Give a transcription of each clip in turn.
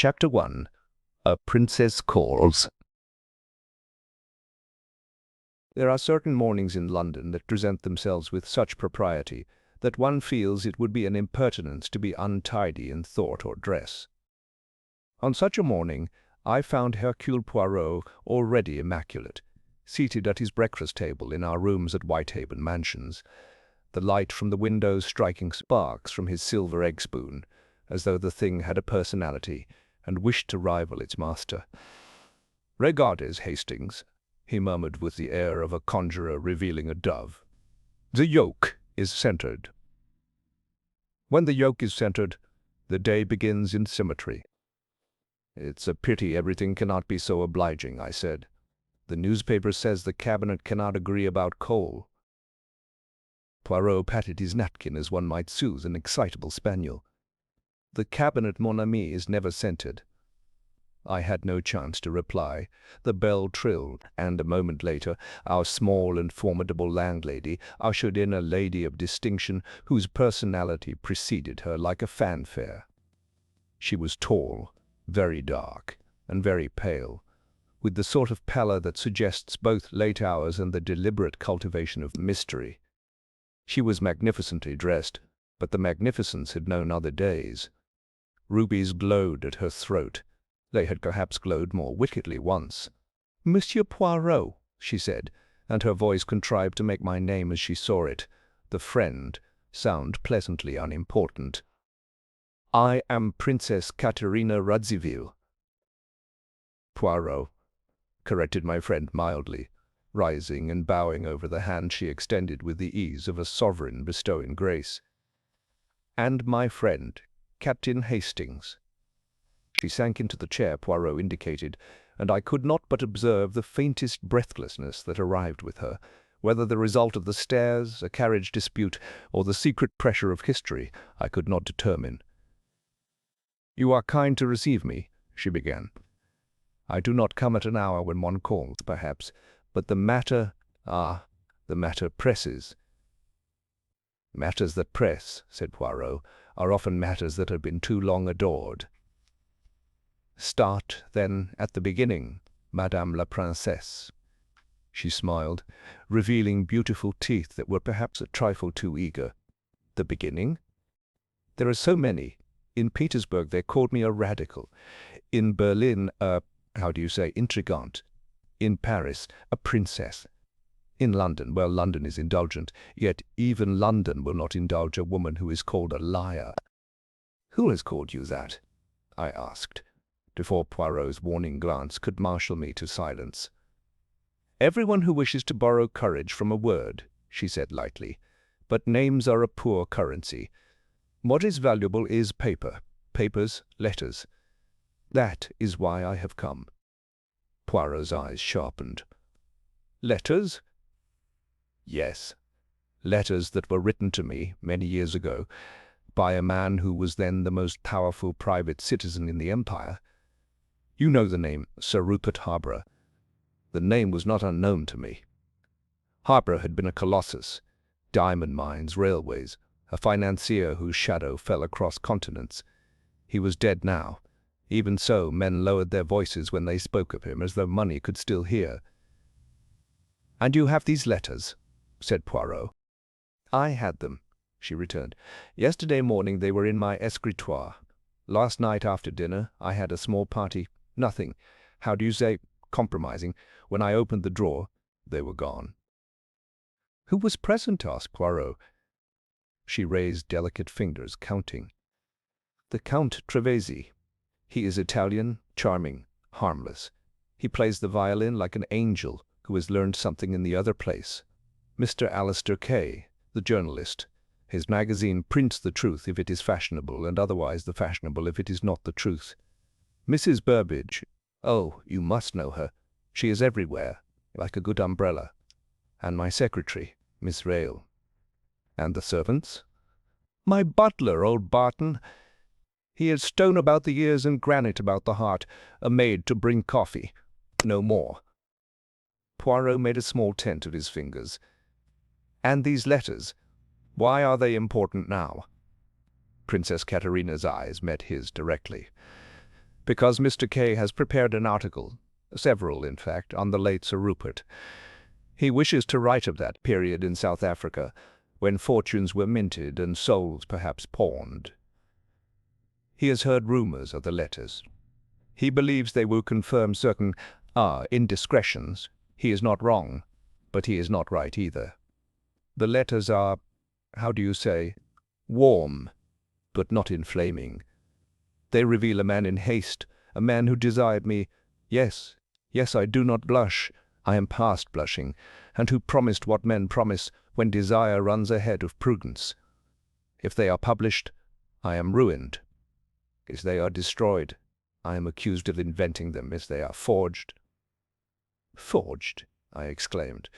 Chapter 1. A Princess Calls. There are certain mornings in London that present themselves with such propriety that one feels it would be an impertinence to be untidy in thought or dress. On such a morning I found Hercule Poirot already immaculate, seated at his breakfast table in our rooms at Whitehaven Mansions, the light from the windows striking sparks from his silver egg spoon, as though the thing had a personality and wished to rival its master. "Regardez, Hastings," he murmured with the air of a conjurer revealing a dove. "The yolk is centered." When the yolk is centered, the day begins in symmetry. "It's a pity everything cannot be so obliging," I said. "The newspaper says the cabinet cannot agree about coal." Poirot patted his napkin as one might soothe an excitable spaniel. "The cabinet, mon ami, is never centered." I had no chance to reply. The bell trilled, and a moment later our small and formidable landlady ushered in a lady of distinction whose personality preceded her like a fanfare. She was tall, very dark, and very pale, with the sort of pallor that suggests both late hours and the deliberate cultivation of mystery. She was magnificently dressed, but the magnificence had known other days. Rubies glowed at her throat. They had perhaps glowed more wickedly once. "Monsieur Poirot," she said, and her voice contrived to make my name as she saw it, the friend, sound pleasantly unimportant. "I am Princess Caterina Radziwill." "Poirot," corrected my friend mildly, rising and bowing over the hand she extended with the ease of a sovereign bestowing grace. "And my friend, Captain Hastings." She sank into the chair Poirot indicated, and I could not but observe the faintest breathlessness that arrived with her, whether the result of the stairs, a carriage dispute, or the secret pressure of history, I could not determine. "You are kind to receive me," she began. "I do not come at an hour when one calls, perhaps, but the matter presses." "Matters that press," said Poirot, "are often matters that have been too long adored." "Start, then, at the beginning, Madame la Princesse." She smiled, revealing beautiful teeth that were perhaps a trifle too eager. "The beginning? There are so many. In Petersburg they called me a radical. In Berlin intrigante. In Paris, a princess. In London, well, London is indulgent, yet even London will not indulge a woman who is called a liar." "Who has called you that?" I asked, before Poirot's warning glance could marshal me to silence. "Everyone who wishes to borrow courage from a word," she said lightly. "But names are a poor currency. What is valuable is paper, papers, letters. That is why I have come." Poirot's eyes sharpened. "Letters?" "Yes, letters that were written to me many years ago by a man who was then the most powerful private citizen in the empire. You know the name, Sir Rupert Harborough. The name was not unknown to me. Harborough had been a colossus, diamond mines, railways, a financier whose shadow fell across continents. He was dead now. Even so, men lowered their voices when they spoke of him, as though money could still hear." "And you have these letters?" said Poirot. "I had them," she returned. "Yesterday morning they were in my escritoire. Last night after dinner I had a small party. Nothing, compromising. When I opened the drawer, they were gone." "Who was present?" asked Poirot. She raised delicate fingers, counting. "The Count Trevesi. He is Italian, charming, harmless. He plays the violin like an angel who has learned something in the other place. Mr. Alistair Kay, the journalist. His magazine prints the truth if it is fashionable, and otherwise the fashionable if it is not the truth. Mrs. Burbage. Oh, you must know her. She is everywhere, like a good umbrella. And my secretary, Miss Rale." "And the servants?" "My butler, old Barton. He is stone about the ears and granite about the heart, a maid to bring coffee. No more." Poirot made a small tent of his fingers. "And these letters, why are they important now?" Princess Caterina's eyes met his directly. Because Mr. K has prepared an article, several in fact, on the late Sir Rupert. He wishes to write of that period in South Africa, when fortunes were minted and souls perhaps pawned. He has heard rumors of the letters. He believes they will confirm certain, indiscretions. He is not wrong, but he is not right either. The letters are, how do you say, warm, but not inflaming. They reveal a man in haste, a man who desired me, yes, I do not blush, I am past blushing, and who promised what men promise when desire runs ahead of prudence. If they are published, I am ruined. If they are destroyed, I am accused of inventing them. If they are forged. Forged, I exclaimed.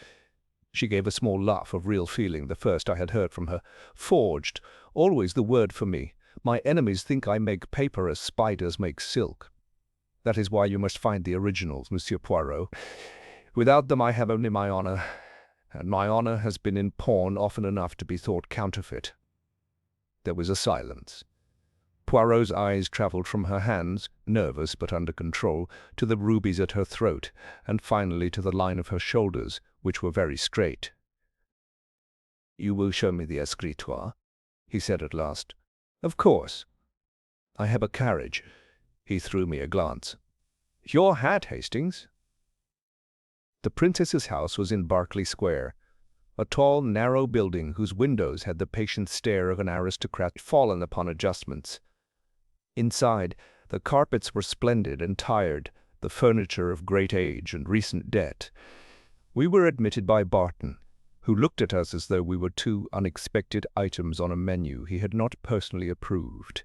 She gave a small laugh of real feeling, the first I had heard from her. Forged, always the word for me. My enemies think I make paper as spiders make silk. That is why you must find the originals, Monsieur Poirot. Without them I have only my honor, and my honor has been in pawn often enough to be thought counterfeit. There was a silence. Poirot's eyes travelled from her hands, nervous but under control, to the rubies at her throat, and finally to the line of her shoulders, which were very straight. "You will show me the escritoire?" he said at last. "Of course. I have a carriage." He threw me a glance. "Your hat, Hastings?" The princess's house was in Berkeley Square, a tall, narrow building whose windows had the patient stare of an aristocrat fallen upon adjustments. Inside, the carpets were splendid and tired, the furniture of great age and recent debt. We were admitted by Barton, who looked at us as though we were two unexpected items on a menu he had not personally approved.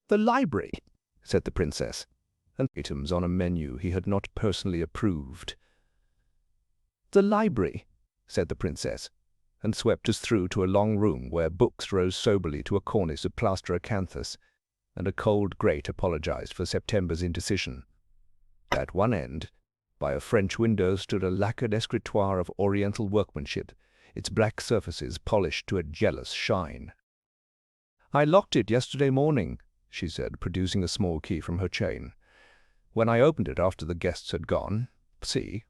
"The library," said the princess, and items on a menu he had not personally approved. "The library," said the princess, and swept us through to a long room where books rose soberly to a cornice of plaster acanthus, and a cold grate apologized for September's indecision. At one end, by a French window, stood a lacquered escritoire of oriental workmanship, its black surfaces polished to a jealous shine. "I locked it yesterday morning," she said, producing a small key from her chain. "When I opened it after the guests had gone, see."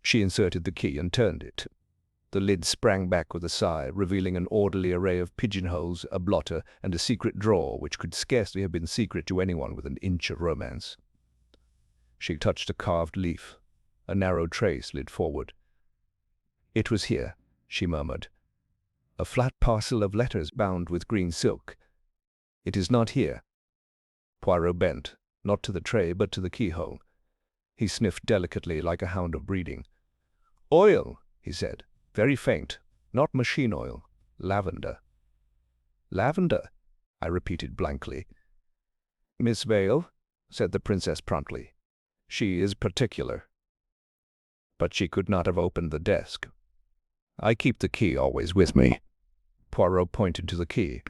She inserted the key and turned it. The lid sprang back with a sigh, revealing an orderly array of pigeonholes, a blotter, and a secret drawer which could scarcely have been secret to anyone with an inch of romance. She touched a carved leaf. A narrow tray slid forward. "It was here," she murmured. "A flat parcel of letters bound with green silk. It is not here." Poirot bent, not to the tray but to the keyhole. He sniffed delicately like a hound of breeding. "Oil," he said. "Very faint. Not machine oil. Lavender." "Lavender," I repeated blankly. "Miss Vale," said the princess promptly. "She is particular." But she could not have opened the desk. "I keep the key always with me." Poirot pointed to the key.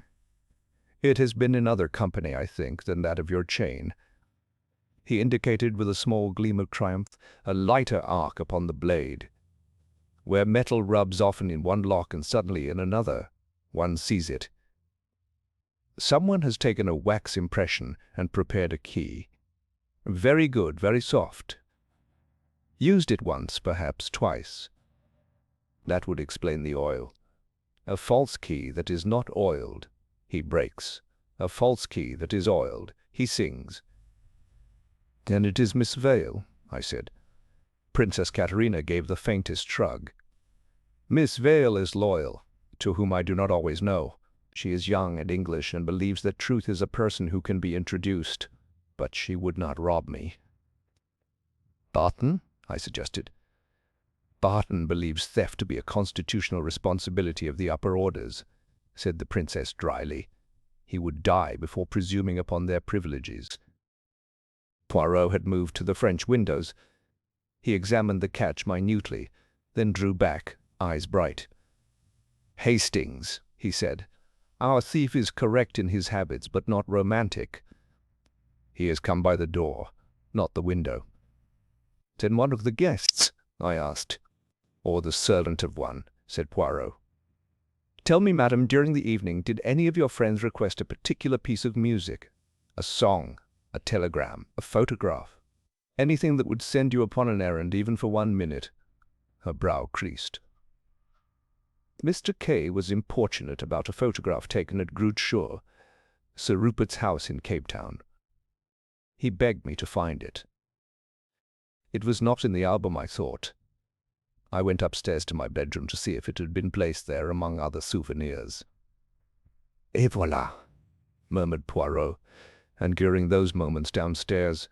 "It has been in other company, I think, than that of your chain." He indicated with a small gleam of triumph a lighter arc upon the blade. Where metal rubs often in one lock and suddenly in another, one sees it. Someone has taken a wax impression and prepared a key. Very good, very soft. Used it once, perhaps twice. That would explain the oil. A false key that is not oiled, he breaks. A false key that is oiled, he sings. "Then it is Miss Vale," I said. Princess Katerina gave the faintest shrug. "Miss Vale is loyal, to whom I do not always know. She is young and English and believes that truth is a person who can be introduced, but she would not rob me." "Barton?" I suggested. "Barton believes theft to be a constitutional responsibility of the upper orders," said the princess dryly. "He would die before presuming upon their privileges." Poirot had moved to the French windows. He examined the catch minutely, then drew back, eyes bright. "Hastings," he said, "our thief is correct in his habits, but not romantic. He has come by the door, not the window." "Then one of the guests?" I asked. "Or the servant of one," said Poirot. "Tell me, madam, during the evening, did any of your friends request a particular piece of music?" A song, a telegram, a photograph. Anything that would send you upon an errand even for 1 minute. Her brow creased. Mr. K. was importunate about a photograph taken at Groote Schuur, Sir Rupert's house in Cape Town. He begged me to find it. It was not in the album, I thought. I went upstairs to my bedroom to see if it had been placed there among other souvenirs. "Et voilà," murmured Poirot, and during those moments downstairs,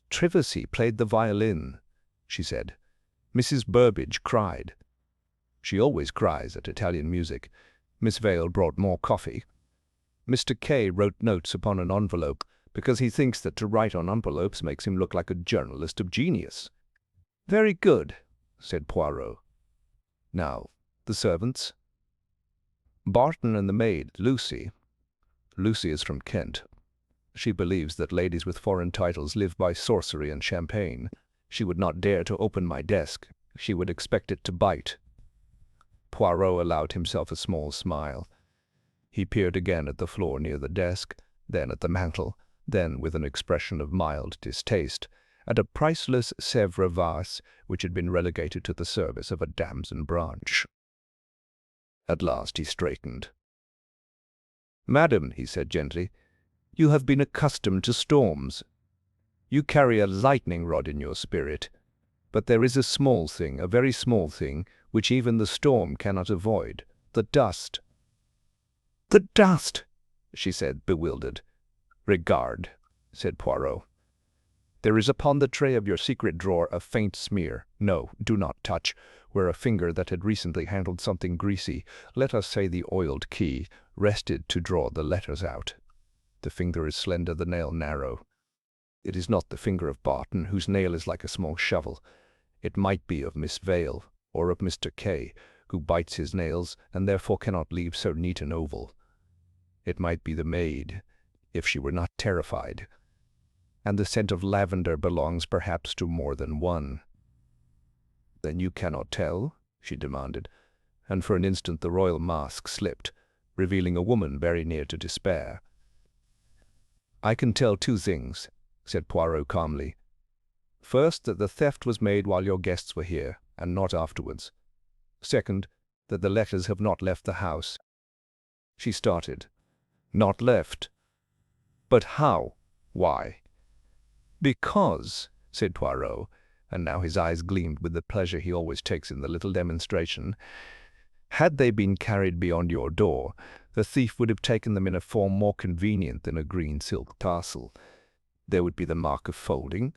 "Trivesy played the violin," she said. "Mrs. Burbage cried." She always cries at Italian music. Miss Vale brought more coffee. Mr. K. wrote notes upon an envelope because he thinks that to write on envelopes makes him look like a journalist of genius. "Very good," said Poirot. "Now, the servants?" "Barton and the maid, Lucy. Lucy is from Kent. She believes that ladies with foreign titles live by sorcery and champagne. She would not dare to open my desk. She would expect it to bite." Poirot allowed himself a small smile. He peered again at the floor near the desk, then at the mantel, then, with an expression of mild distaste, at a priceless Sèvres vase which had been relegated to the service of a damson branch. At last he straightened. "Madam," he said gently, "you have been accustomed to storms. You carry a lightning rod in your spirit. But there is a small thing, a very small thing, which even the storm cannot avoid, the dust." "The dust!" she said, bewildered. "Regard," said Poirot. "There is upon the tray of your secret drawer a faint smear. No, do not touch, where a finger that had recently handled something greasy, let us say the oiled key, rested to draw the letters out. The finger is slender, the nail narrow. It is not the finger of Barton, whose nail is like a small shovel. It might be of Miss Vale, or of Mr. K., who bites his nails and therefore cannot leave so neat an oval. It might be the maid, if she were not terrified. And the scent of lavender belongs perhaps to more than one." "Then you cannot tell?" she demanded, and for an instant the royal mask slipped, revealing a woman very near to despair. "I can tell 2 things," said Poirot calmly. "First, that the theft was made while your guests were here, and not afterwards. Second, that the letters have not left the house." She started. "Not left? But how? Why?" "Because," said Poirot, and now his eyes gleamed with the pleasure he always takes in the little demonstration, "had they been carried beyond your door, the thief would have taken them in a form more convenient than a green silk tassel. There would be the mark of folding.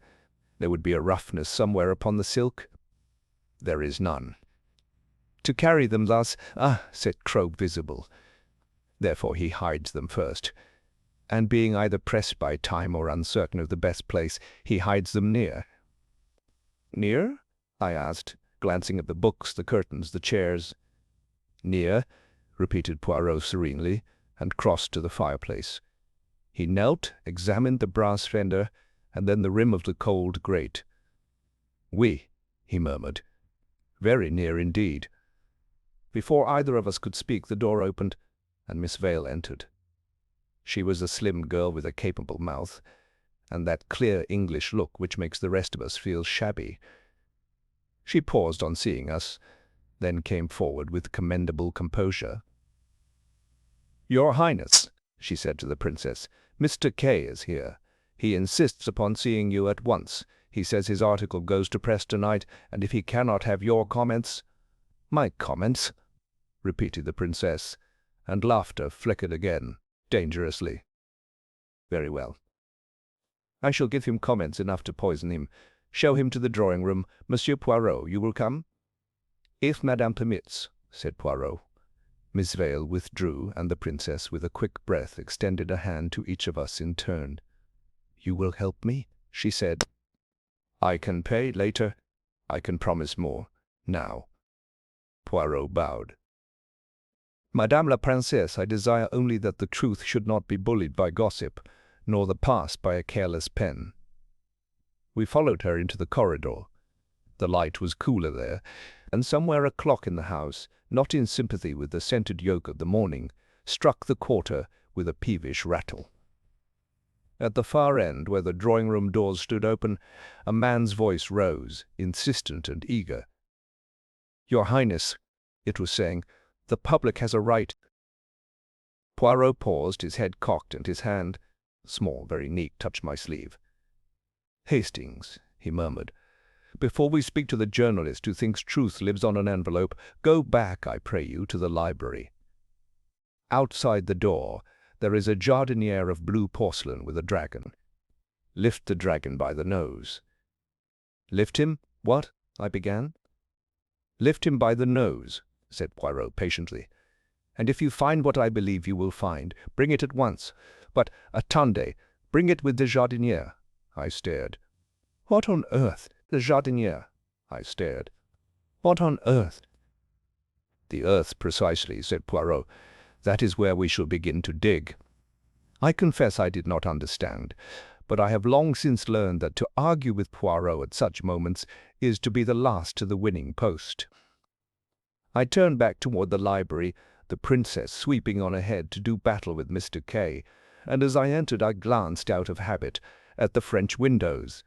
There would be a roughness somewhere upon the silk. There is none. To carry them thus, set crow visible. Therefore he hides them first. And being either pressed by time or uncertain of the best place, he hides them near." "Near?" I asked, glancing at the books, the curtains, the chairs. "Near," repeated Poirot serenely, and crossed to the fireplace. He knelt, examined the brass fender, and then the rim of the cold grate. "Oui," he murmured. "Very near indeed." Before either of us could speak, the door opened, and Miss Vale entered. She was a slim girl with a capable mouth, and that clear English look which makes the rest of us feel shabby. She paused on seeing us, then came forward with commendable composure. "Your Highness," she said to the princess, "Mr. K. is here. He insists upon seeing you at once. He says his article goes to press tonight, and if he cannot have your comments—" "My comments?" repeated the princess, and laughter flickered again, dangerously. "Very well. I shall give him comments enough to poison him. Show him to the drawing-room. Monsieur Poirot, you will come?" "If Madame permits," said Poirot. Miss Vale withdrew, and the princess, with a quick breath, extended a hand to each of us in turn. "You will help me?" she said. "I can pay later. I can promise more. Now." Poirot bowed. "Madame la Princesse, I desire only that the truth should not be bullied by gossip, nor the past by a careless pen." We followed her into the corridor. The light was cooler there, and somewhere a clock in the house, not in sympathy with the scented yoke of the morning, struck the quarter with a peevish rattle. At the far end, where the drawing-room doors stood open, a man's voice rose, insistent and eager. "Your Highness," it was saying, "the public has a right—" Poirot paused, his head cocked and his hand, small, very neat, touched my sleeve. "Hastings," he murmured, "before we speak to the journalist who thinks truth lives on an envelope, go back, I pray you, to the library. Outside the door there is a jardiniere of blue porcelain with a dragon. Lift the dragon by the nose." "Lift him? What?" I began. "Lift him by the nose," said Poirot patiently. "And if you find what I believe you will find, bring it at once. But, attendez, bring it with the jardiniere." I stared. "What on earth? The jardiniere?" I stared. "What on earth?" "The earth, precisely," said Poirot. "That is where we shall begin to dig." I confess I did not understand, but I have long since learned that to argue with Poirot at such moments is to be the last to the winning post. I turned back toward the library, the princess sweeping on ahead to do battle with Mr. K, and as I entered I glanced out of habit at the French windows.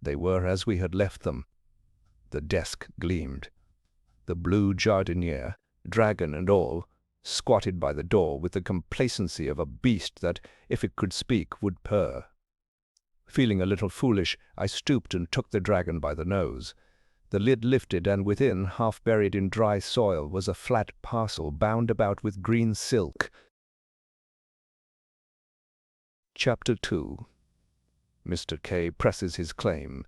They were as we had left them. The desk gleamed. The blue jardiniere, dragon and all, squatted by the door with the complacency of a beast that, if it could speak, would purr. Feeling a little foolish, I stooped and took the dragon by the nose. The lid lifted, and within, half buried in dry soil, was a flat parcel bound about with green silk. Chapter 2. Mr. K presses his claim.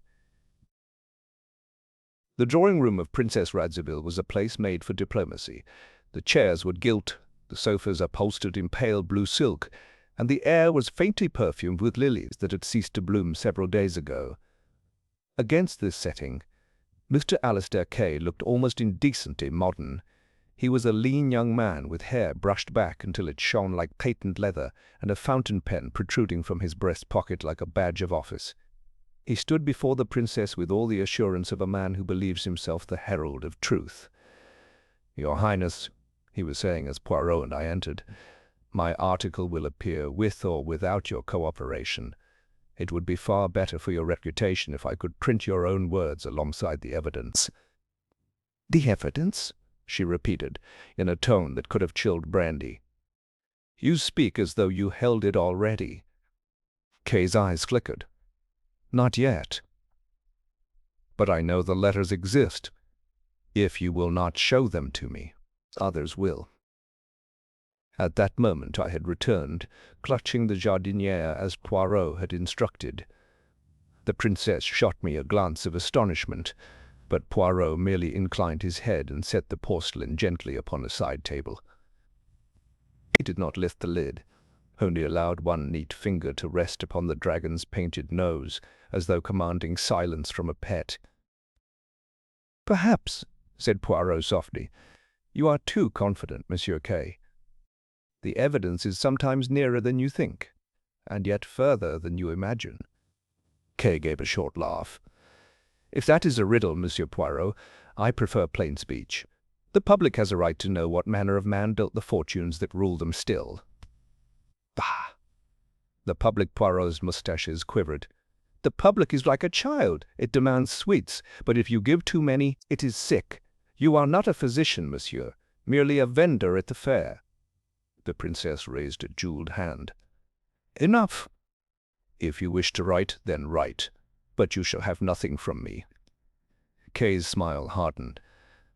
The drawing-room of Princess Radziwill was a place made for diplomacy. The chairs were gilt, the sofas upholstered in pale blue silk, and the air was faintly perfumed with lilies that had ceased to bloom several days ago. Against this setting, Mr. Alistair K looked almost indecently modern. He was a lean young man with hair brushed back until it shone like patent leather and a fountain pen protruding from his breast pocket like a badge of office. He stood before the princess with all the assurance of a man who believes himself the herald of truth. "Your Highness," he was saying as Poirot and I entered, "my article will appear with or without your cooperation. It would be far better for your reputation if I could print your own words alongside the evidence." "The evidence?" she repeated, in a tone that could have chilled brandy. "You speak as though you held it already." Kay's eyes flickered. "Not yet. But I know the letters exist. If you will not show them to me, others will." At that moment I had returned, clutching the jardiniere as Poirot had instructed. The princess shot me a glance of astonishment, but Poirot merely inclined his head and set the porcelain gently upon a side table. He did not lift the lid, only allowed one neat finger to rest upon the dragon's painted nose, as though commanding silence from a pet. "Perhaps," said Poirot softly, "you are too confident, Monsieur K. The evidence is sometimes nearer than you think, and yet further than you imagine." K gave a short laugh. "If that is a riddle, Monsieur Poirot, I prefer plain speech. The public has a right to know what manner of man built the fortunes that rule them still." "Bah!" The public Poirot's moustaches quivered. "The public is like a child. It demands sweets, but if you give too many, it is sick. You are not a physician, monsieur, merely a vendor at the fair." The princess raised a jeweled hand. "Enough. If you wish to write, then write, but you shall have nothing from me." Kay's smile hardened.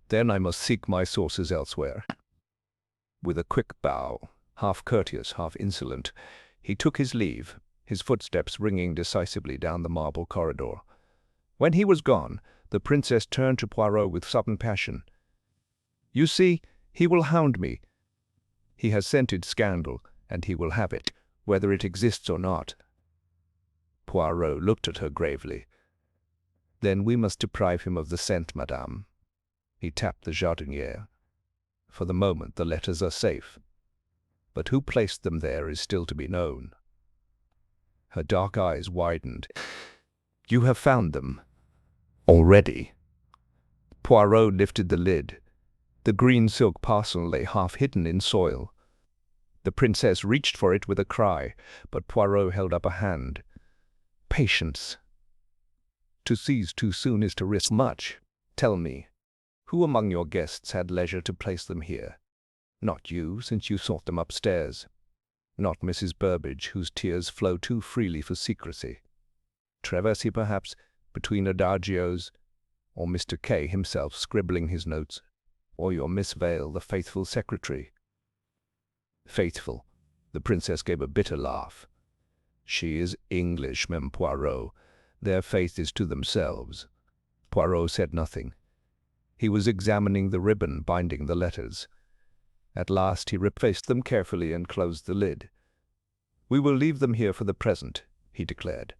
"Then I must seek my sources elsewhere." With a quick bow, half courteous, half insolent, he took his leave, his footsteps ringing decisively down the marble corridor. When he was gone, the princess turned to Poirot with sudden passion. "You see, he will hound me. He has scented scandal, and he will have it, whether it exists or not." Poirot looked at her gravely. "Then we must deprive him of the scent, madame." He tapped the jardiniere. "For the moment the letters are safe, but who placed them there is still to be known." Her dark eyes widened. "You have found them already?" Poirot lifted the lid. The green silk parcel lay half hidden in soil. The princess reached for it with a cry, but Poirot held up a hand. "Patience. To seize too soon is to risk much. Tell me, who among your guests had leisure to place them here? Not you, since you sought them upstairs. Not Mrs. Burbage, whose tears flow too freely for secrecy. Traversy, perhaps, between adagios, or Mr. K. himself scribbling his notes, or your Miss Vale, the faithful secretary." "Faithful." The princess gave a bitter laugh. "She is English, Mem Poirot. Their faith is to themselves." Poirot said nothing. He was examining the ribbon binding the letters. At last he replaced them carefully and closed the lid. "We will leave them here for the present," he declared.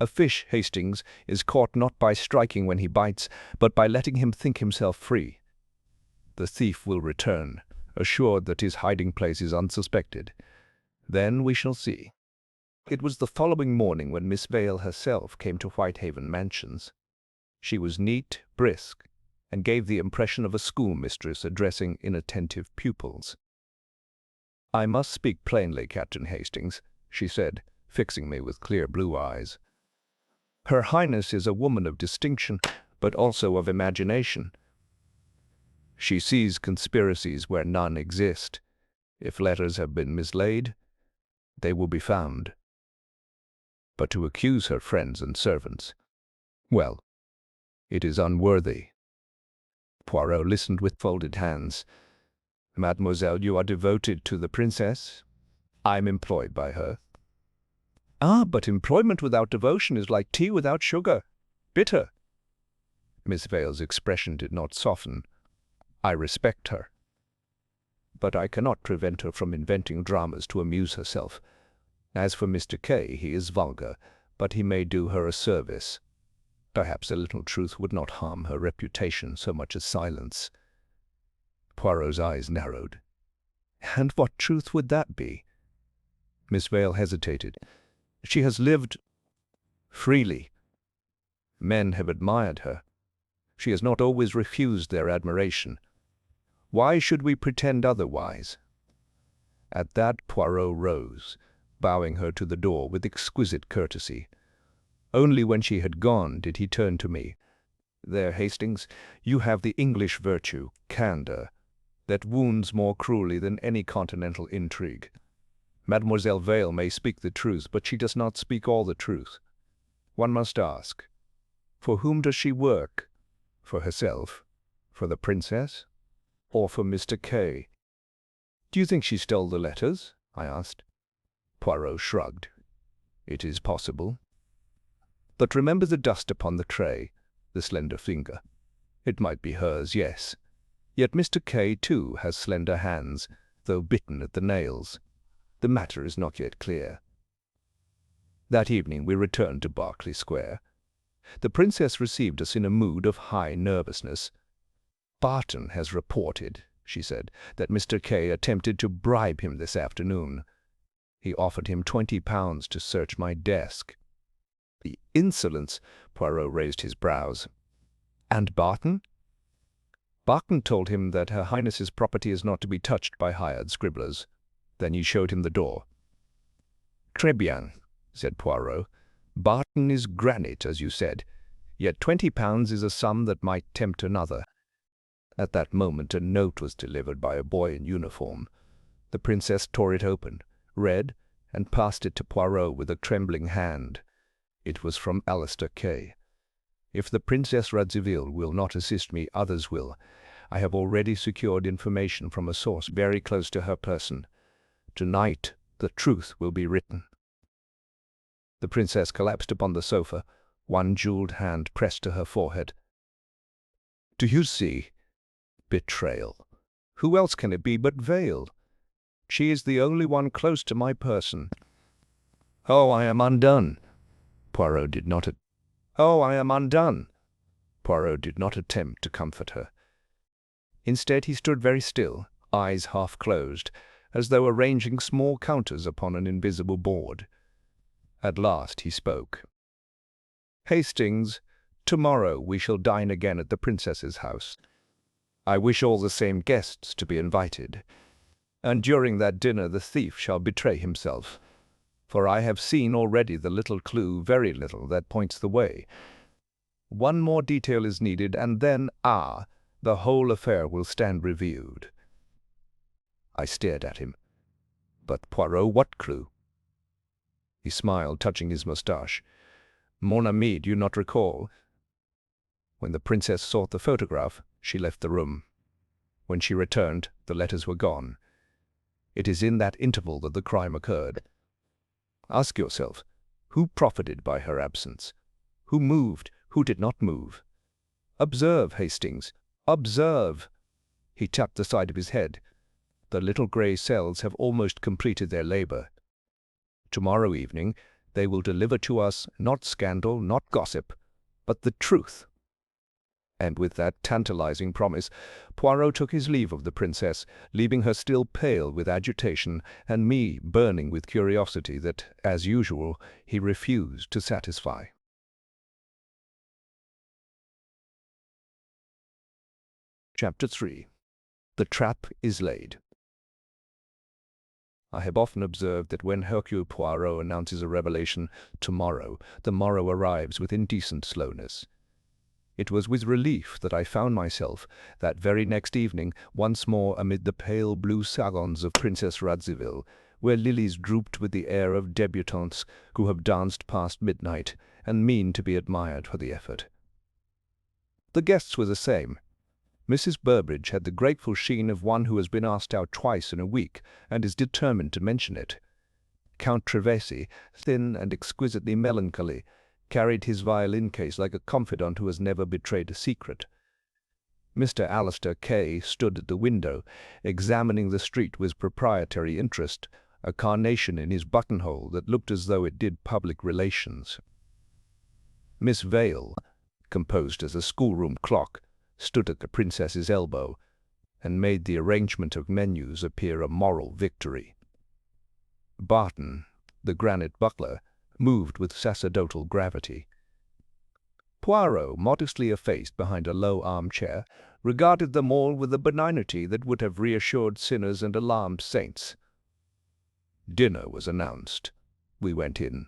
"A fish, Hastings, is caught not by striking when he bites, but by letting him think himself free. The thief will return, assured that his hiding place is unsuspected. Then we shall see." It was the following morning when Miss Vale herself came to Whitehaven Mansions. She was neat, brisk, and gave the impression of a schoolmistress addressing inattentive pupils. "I must speak plainly, Captain Hastings," she said, fixing me with clear blue eyes. "Her Highness is a woman of distinction, but also of imagination. She sees conspiracies where none exist. If letters have been mislaid, they will be found. But to accuse her friends and servants, well, it is unworthy." Poirot listened with folded hands. "Mademoiselle, you are devoted to the princess?" "I am employed by her." "Ah, but employment without devotion is like tea without sugar. Bitter." Miss Vale's expression did not soften. "I respect her. But I cannot prevent her from inventing dramas to amuse herself. As for Mr. K., he is vulgar, but he may do her a service. Perhaps a little truth would not harm her reputation so much as silence." Poirot's eyes narrowed. "And what truth would that be?" Miss Vale hesitated. "She has lived freely. Men have admired her. She has not always refused their admiration. Why should we pretend otherwise?" At that Poirot rose, bowing her to the door with exquisite courtesy. Only when she had gone did he turn to me. "There, Hastings, you have the English virtue, candor, that wounds more cruelly than any continental intrigue. Mademoiselle Vale may speak the truth, but she does not speak all the truth. One must ask, for whom does she work? For herself? For the princess? Or for Mr. K.?" "Do you think she stole the letters?" I asked. Poirot shrugged. "It is possible. But remember the dust upon the tray, the slender finger. It might be hers, yes. Yet Mr. K., too, has slender hands, though bitten at the nails. The matter is not yet clear." That evening we returned to Berkeley Square. The princess received us in a mood of high nervousness. "Barton has reported," she said, "that Mr. K. attempted to bribe him this afternoon. He offered him £20 to search my desk." "The insolence!" Poirot raised his brows. "And Barton?" "Barton told him that Her Highness's property is not to be touched by hired scribblers. Then you showed him the door." "Très bien," said Poirot. "Barton is granite, as you said. Yet £20 is a sum that might tempt another." At that moment a note was delivered by a boy in uniform. The princess tore it open, read, and passed it to Poirot with a trembling hand. It was from Alistair K. "If the Princess Radziwill will not assist me, others will. I have already secured information from a source very close to her person. Tonight the truth will be written." The princess collapsed upon the sofa, one jeweled hand pressed to her forehead. "Do you see? Betrayal. Who else can it be but Vale? She is the only one close to my person. Oh, I am undone." Poirot did not attempt to comfort her. Instead, he stood very still, eyes half closed, as though arranging small counters upon an invisible board. At last he spoke. "Hastings, tomorrow we shall dine again at the princess's house. I wish all the same guests to be invited. and during that dinner the thief shall betray himself. For I have seen already the little clue, very little, that points the way. One more detail is needed, and then, the whole affair will stand revealed." I stared at him. "But Poirot, what clue?" He smiled, touching his moustache. "Mon ami, do you not recall? When the princess sought the photograph, she left the room. When she returned, the letters were gone. It is in that interval that the crime occurred. Ask yourself, who profited by her absence? Who moved? Who did not move? Observe, Hastings, observe." He tapped the side of his head. "The little grey cells have almost completed their labor. Tomorrow evening they will deliver to us not scandal, not gossip, but the truth." And with that tantalizing promise, Poirot took his leave of the princess, leaving her still pale with agitation, and me burning with curiosity that, as usual, he refused to satisfy. Chapter 3. The Trap is Laid. I have often observed that when Hercule Poirot announces a revelation tomorrow, the morrow arrives with indecent slowness. It was with relief that I found myself, that very next evening, once more amid the pale blue salons of Princess Radziwill, where lilies drooped with the air of débutantes who have danced past midnight and mean to be admired for the effort. The guests were the same. Mrs. Burbage had the grateful sheen of one who has been asked out twice in a week and is determined to mention it. Count Trevesi, thin and exquisitely melancholy, carried his violin case like a confidant who has never betrayed a secret. Mr. Alistair Kay stood at the window, examining the street with proprietary interest, a carnation in his buttonhole that looked as though it did public relations. Miss Vale, composed as a schoolroom clock, stood at the princess's elbow, and made the arrangement of menus appear a moral victory. Barton, the granite butler, moved with sacerdotal gravity. Poirot, modestly effaced behind a low armchair, regarded them all with a benignity that would have reassured sinners and alarmed saints. Dinner was announced. We went in.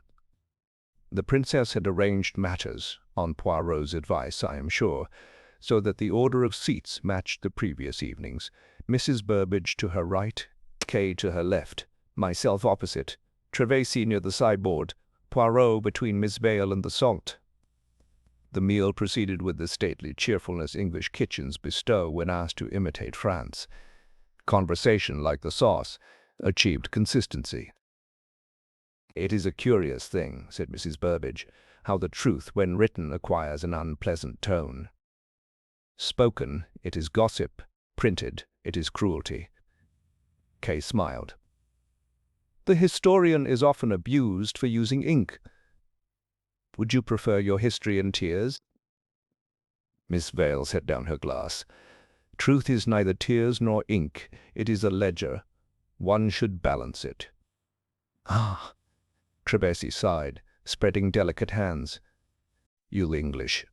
The princess had arranged matters, on Poirot's advice, I am sure, so that the order of seats matched the previous evenings. Mrs. Burbage to her right, Kay to her left, myself opposite, Trevesi near the sideboard, Poirot between Miss Vale and the salt. The meal proceeded with the stately cheerfulness English kitchens bestow when asked to imitate France. Conversation, like the sauce, achieved consistency. "It is a curious thing," said Mrs. Burbage, "how the truth, when written, acquires an unpleasant tone. Spoken, it is gossip; printed, it is cruelty." Kay smiled. "The historian is often abused for using ink. Would you prefer your history in tears?" Miss Vale set down her glass. "Truth is neither tears nor ink. It is a ledger. One should balance it." "Ah!" Trevesi sighed, spreading delicate hands. "You English.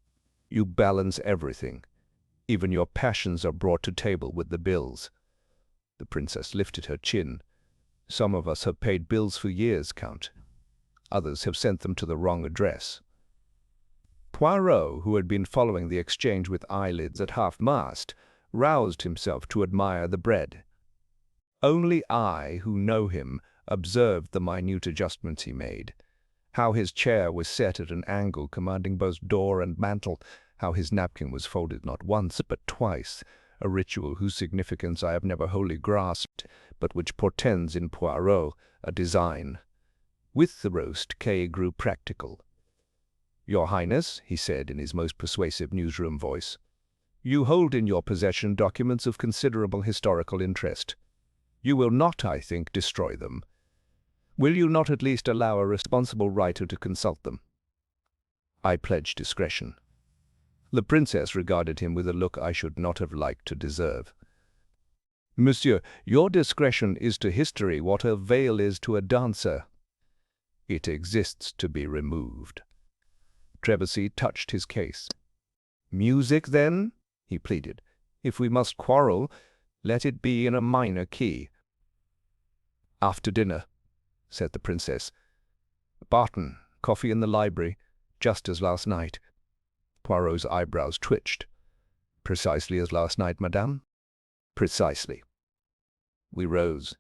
You balance everything. Even your passions are brought to table with the bills." The princess lifted her chin. "Some of us have paid bills for years, Count. Others have sent them to the wrong address." Poirot, who had been following the exchange with eyelids at half-mast, roused himself to admire the bread. Only I, who know him, observed the minute adjustments he made. How his chair was set at an angle commanding both door and mantel, how his napkin was folded not once but twice, a ritual whose significance I have never wholly grasped, but which portends in Poirot a design. With the roast, Kay grew practical. "Your Highness," he said in his most persuasive newsroom voice, "you hold in your possession documents of considerable historical interest. You will not, I think, destroy them. Will you not at least allow a responsible writer to consult them?" I pledged discretion. The princess regarded him with a look I should not have liked to deserve. "Monsieur, your discretion is to history what a veil is to a dancer. It exists to be removed." Trevesi touched his case. "Music, then?" he pleaded. "If we must quarrel, let it be in a minor key." "After dinner," said the princess. "Barton, coffee in the library, just as last night." Poirot's eyebrows twitched. "Precisely as last night, madame?" "Precisely." We rose.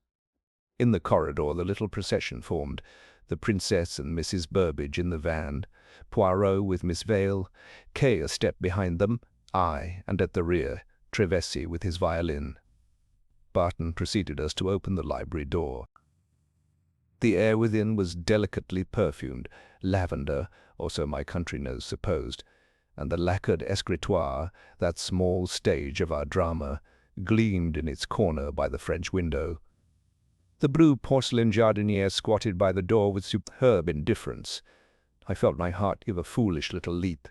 In the corridor the little procession formed, the princess and Mrs. Burbage in the van, Poirot with Miss Vale, Kay a step behind them, I, and at the rear, Trevesi with his violin. Barton preceded us to open the library door. The air within was delicately perfumed, lavender, or so my country nose supposed, and the lacquered escritoire, that small stage of our drama, gleamed in its corner by the French window. The blue porcelain jardiniere squatted by the door with superb indifference. I felt my heart give a foolish little leap.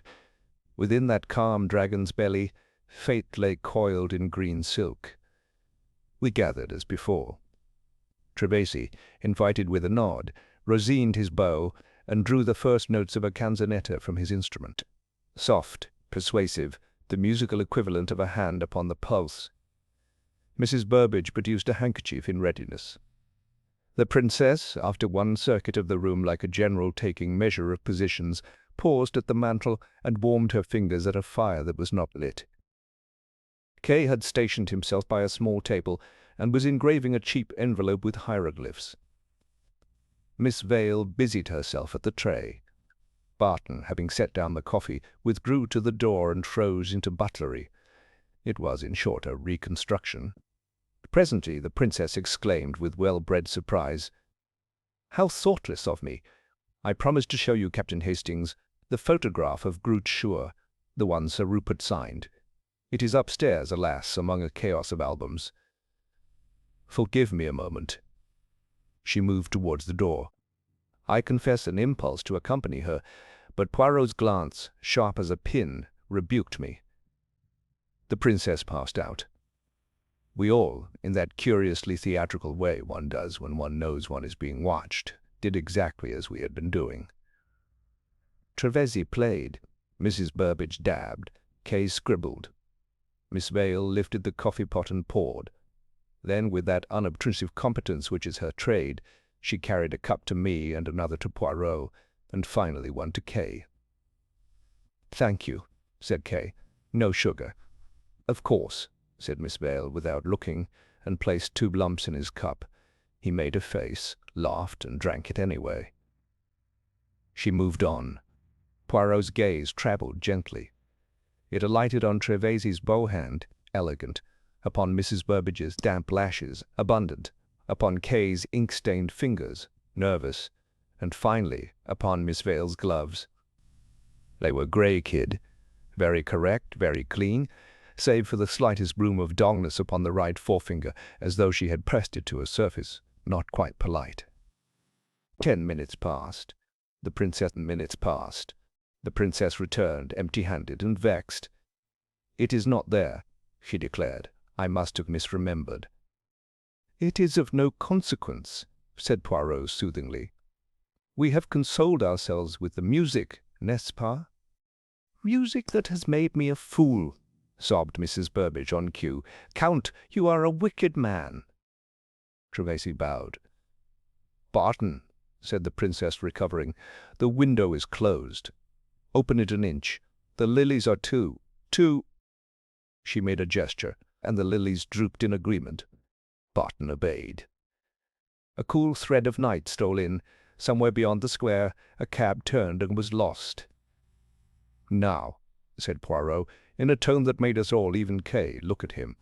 Within that calm dragon's belly, fate lay coiled in green silk. We gathered as before. Trevesi, invited with a nod, rosined his bow and drew the first notes of a canzonetta from his instrument. Soft, persuasive, the musical equivalent of a hand upon the pulse. Mrs. Burbage produced a handkerchief in readiness. The princess, after one circuit of the room like a general taking measure of positions, paused at the mantel and warmed her fingers at a fire that was not lit. Kay had stationed himself by a small table and was engraving a cheap envelope with hieroglyphs. Miss Vale busied herself at the tray. Barton, having set down the coffee, withdrew to the door and froze into butlery. It was, in short, a reconstruction. Presently the princess exclaimed with well-bred surprise, "How thoughtless of me! I promised to show you, Captain Hastings, the photograph of Groot Schuer, the one Sir Rupert signed. It is upstairs, alas, among a chaos of albums. Forgive me a moment." She moved towards the door. I confess an impulse to accompany her, but Poirot's glance, sharp as a pin, rebuked me. The princess passed out. We all, in that curiously theatrical way one does when one knows one is being watched, did exactly as we had been doing. Trevesi played, Mrs. Burbage dabbed, Kay scribbled. Miss Vale lifted the coffee-pot and poured. Then, with that unobtrusive competence which is her trade, she carried a cup to me and another to Poirot, and finally one to Kay. "Thank you," said Kay. "No sugar." "Of course," said Miss Vale without looking, and placed 2 lumps in his cup. He made a face, laughed, and drank it anyway. She moved on. Poirot's gaze travelled gently. It alighted on Trevesi's bow hand, elegant, upon Mrs. Burbage's damp lashes, abundant, upon Kay's ink-stained fingers, nervous, and finally upon Miss Vale's gloves. They were grey kid, very correct, very clean, save for the slightest broom of dullness upon the right forefinger, as though she had pressed it to a surface not quite polite. 10 minutes passed. The minutes passed. The princess returned, empty-handed and vexed. "It is not there," she declared. "I must have misremembered." "It is of no consequence," said Poirot soothingly. "We have consoled ourselves with the music, n'est-ce pas?" "Music that has made me a fool," sobbed Mrs. Burbage on cue. "Count, you are a wicked man." Trevesi bowed. "Barton," said the princess, recovering, "the window is closed. Open it an inch. The lilies are two. She made a gesture, and the lilies drooped in agreement. Barton obeyed. A cool thread of night stole in. Somewhere beyond the square, a cab turned and was lost. "Now," said Poirot, in a tone that made us all, even Kay, look at him,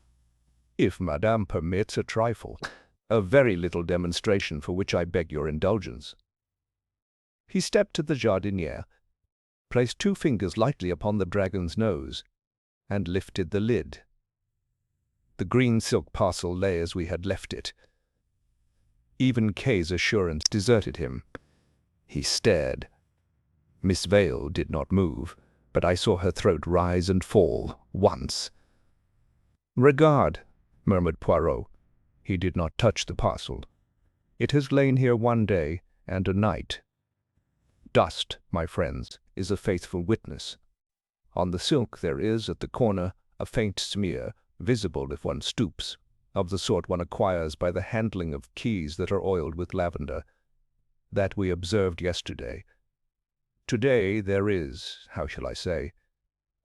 "if Madame permits a trifle, a very little demonstration for which I beg your indulgence." He stepped to the jardiniere, placed 2 fingers lightly upon the dragon's nose, and lifted the lid. The green silk parcel lay as we had left it. Even Kay's assurance deserted him. He stared. Miss Vale did not move, but I saw her throat rise and fall once. "Regard," murmured Poirot. He did not touch the parcel. "It has lain here 1 day and a night. Dust, my friends, is a faithful witness. On the silk there is, at the corner, a faint smear, visible if one stoops. of the sort one acquires by the handling of keys that are oiled with lavender. That we observed yesterday. Today there is, how shall I say,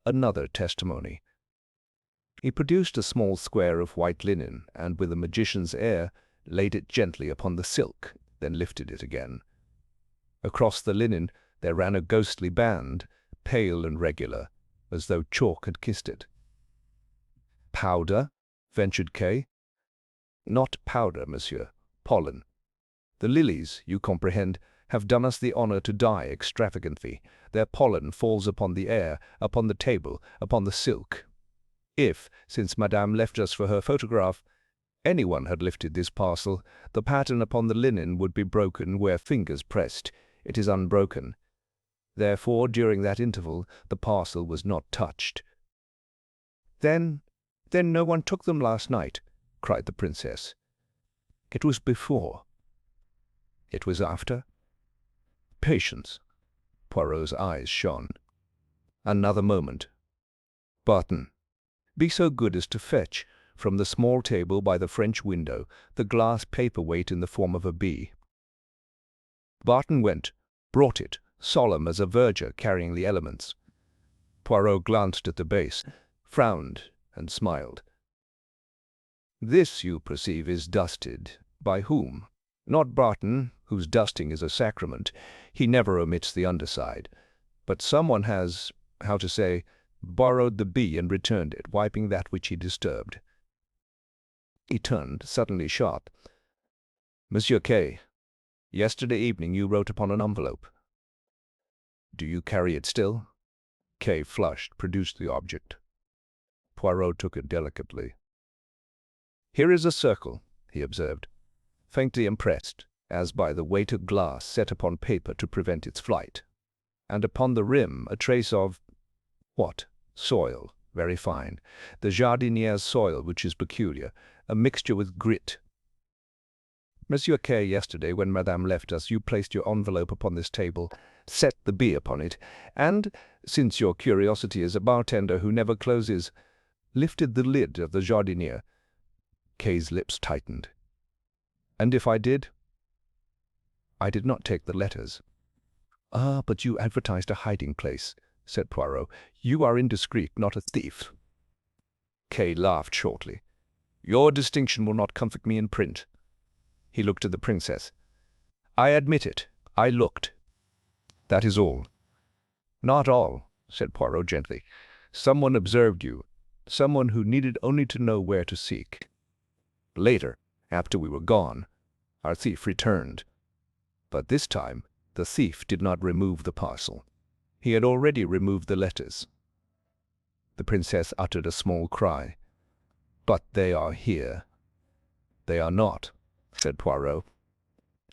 another testimony." He produced a small square of white linen, and with a magician's air laid it gently upon the silk, then lifted it again. Across the linen there ran a ghostly band, pale and regular, as though chalk had kissed it. "Powder?" ventured Kay. "Not powder, monsieur. Pollen. The lilies, you comprehend, have done us the honor to die extravagantly. Their pollen falls upon the air, upon the table, upon the silk. If, since Madame left us for her photograph, anyone had lifted this parcel, the pattern upon the linen would be broken where fingers pressed. It is unbroken. Therefore, during that interval, the parcel was not touched." Then no one took them last night," cried the princess. "It was before." "It was after?" "Patience." Poirot's eyes shone. "Another moment. Barton, be so good as to fetch, from the small table by the French window, the glass paper-weight in the form of a bee." Barton went, brought it, solemn as a verger carrying the elements. Poirot glanced at the base, frowned, and smiled. "This, you perceive, is dusted. By whom? Not Barton, whose dusting is a sacrament. He never omits the underside. But someone has, how to say, borrowed the bee and returned it, wiping that which he disturbed." He turned, suddenly sharp. "Monsieur Kay, yesterday evening you wrote upon an envelope. Do you carry it still?" Kay flushed, produced the object. Poirot took it delicately. "Here is a circle," he observed, "faintly impressed, as by the weight of glass set upon paper to prevent its flight. And upon the rim a trace of— what? Soil, very fine. The jardiniere's soil, which is peculiar, a mixture with grit. Monsieur Kay, yesterday, when Madame left us, you placed your envelope upon this table, set the bee upon it, and, since your curiosity is a bartender who never closes, lifted the lid of the jardiniere." Kay's lips tightened. "And if I did?" "I did not take the letters." "Ah, but you advertised a hiding-place," said Poirot. "You are indiscreet, not a thief." Kay laughed shortly. "Your distinction will not comfort me in print." He looked at the princess. "I admit it. I looked. That is all." "Not all," said Poirot gently. "Someone observed you, someone who needed only to know where to seek. Later, after we were gone, our thief returned. But this time the thief did not remove the parcel. He had already removed the letters." The princess uttered a small cry. "But they are here." "They are not," said Poirot.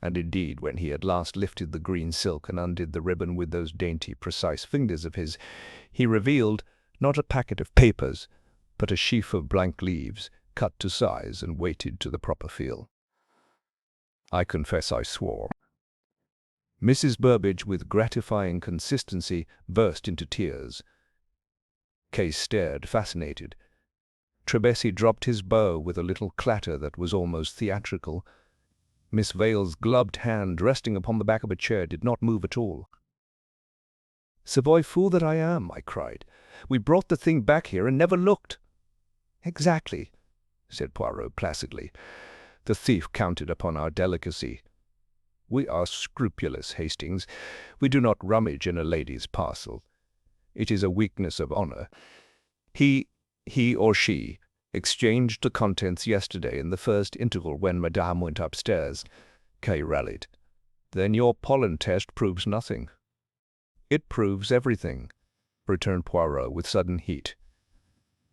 And indeed, when he at last lifted the green silk and undid the ribbon with those dainty, precise fingers of his, he revealed, not a packet of papers, but a sheaf of blank leaves, cut to size and weighted to the proper feel. I confess I swore. Mrs. Burbage, with gratifying consistency, burst into tears. Kay stared, fascinated. Trebesi dropped his bow with a little clatter that was almost theatrical. Miss Vale's gloved hand, resting upon the back of a chair, did not move at all. "Savoy fool that I am," I cried. "We brought the thing back here and never looked." "Exactly," said Poirot placidly. "The thief counted upon our delicacy. We are scrupulous, Hastings. We do not rummage in a lady's parcel. It is a weakness of honor. He or she exchanged the contents yesterday in the first interval when Madame went upstairs." Kay rallied. "Then your pollen test proves nothing." "It proves everything," returned Poirot with sudden heat.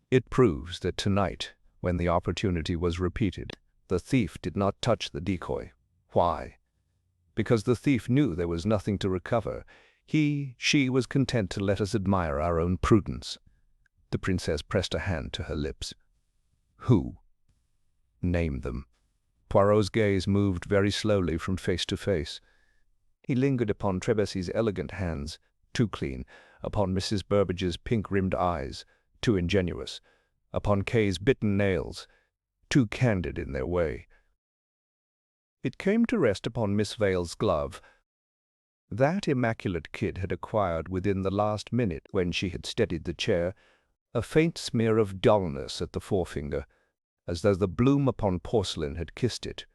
"It proves that tonight, when the opportunity was repeated, the thief did not touch the decoy. Why? Because the thief knew there was nothing to recover. She was content to let us admire our own prudence." The princess pressed a hand to her lips. "Who? Name them." Poirot's gaze moved very slowly from face to face. He lingered upon Trebesi's elegant hands, too clean, upon Mrs. Burbage's pink-rimmed eyes, too ingenuous, upon Kay's bitten nails, too candid in their way. It came to rest upon Miss Vale's glove. That immaculate kid had acquired within the last minute, when she had steadied the chair, a faint smear of dullness at the forefinger, as though the bloom upon porcelain had kissed it.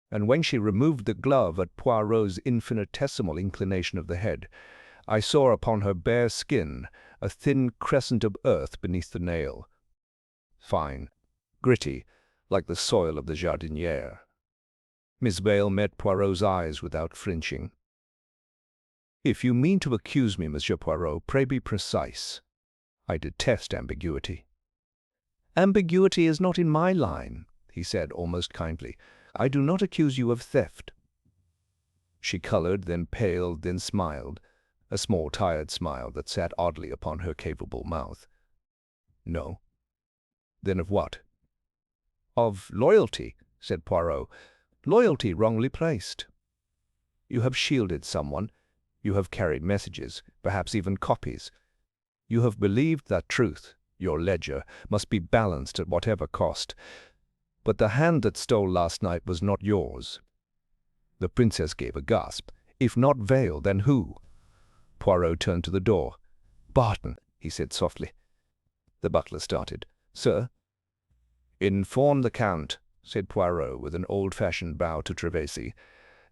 And when she removed the glove at Poirot's infinitesimal inclination of the head, I saw upon her bare skin a thin crescent of earth beneath the nail, fine, gritty, like the soil of the jardinière. Miss Vale met Poirot's eyes without flinching. "If you mean to accuse me, Monsieur Poirot, pray be precise. I detest ambiguity." "Ambiguity is not in my line," he said almost kindly. "I do not accuse you of theft." She colored, then paled, then smiled, a small tired smile that sat oddly upon her capable mouth. "No." "Then of what?" "Of loyalty," said Poirot. "Loyalty wrongly placed. You have shielded someone. You have carried messages, perhaps even copies. You have believed that truth, your ledger, must be balanced at whatever cost. But the hand that stole last night was not yours." The princess gave a gasp. "If not Vale, then who?" Poirot turned to the door. "Barton," he said softly. The butler started. "Sir?" "Inform the Count," said Poirot with an old-fashioned bow to Trevesi,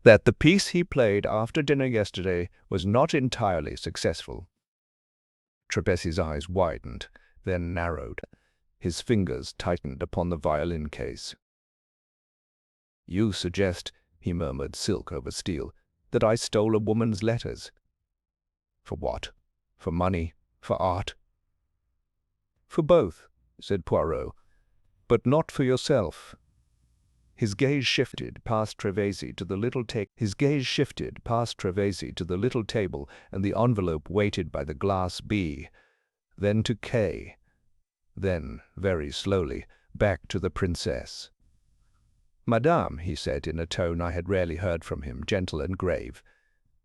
"that the piece he played after dinner yesterday was not entirely successful." Trevesi's eyes widened, then narrowed. His fingers tightened upon the violin case. "You suggest," he murmured, silk over steel, "that I stole a woman's letters. For what? For money? For art?" "For both," said Poirot, "but not for yourself." His gaze shifted past Trevesi to the little table and the envelope weighted by the glass B, then to K, then, very slowly, back to the princess. "Madame," he said in a tone I had rarely heard from him, gentle and grave,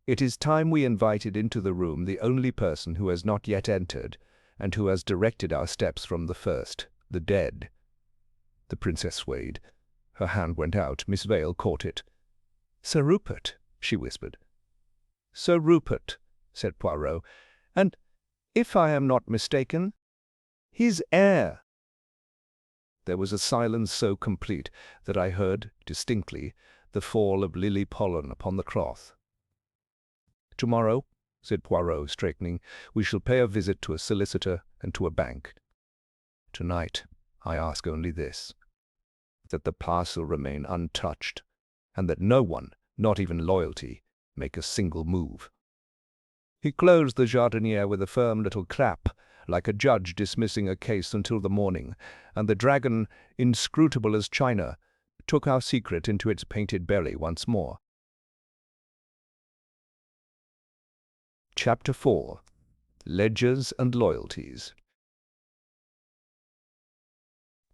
"it is time we invited into the room the only person who has not yet entered, and who has directed our steps from the first, the dead." The princess swayed. Her hand went out. Miss Vale caught it. "Sir Rupert," she whispered. "Sir Rupert," said Poirot, "and, if I am not mistaken, his heir." There was a silence so complete that I heard, distinctly, the fall of lily pollen upon the cloth. "Tomorrow," said Poirot, straightening, "we shall pay a visit to a solicitor and to a bank. Tonight, I ask only this: that the parcel remain untouched, and that no one, not even loyalty, make a single move." He closed the jardinière with a firm little clap, like a judge dismissing a case until the morning, and the dragon, inscrutable as china, took our secret into its painted belly once more. Chapter 4. Ledgers and Loyalties.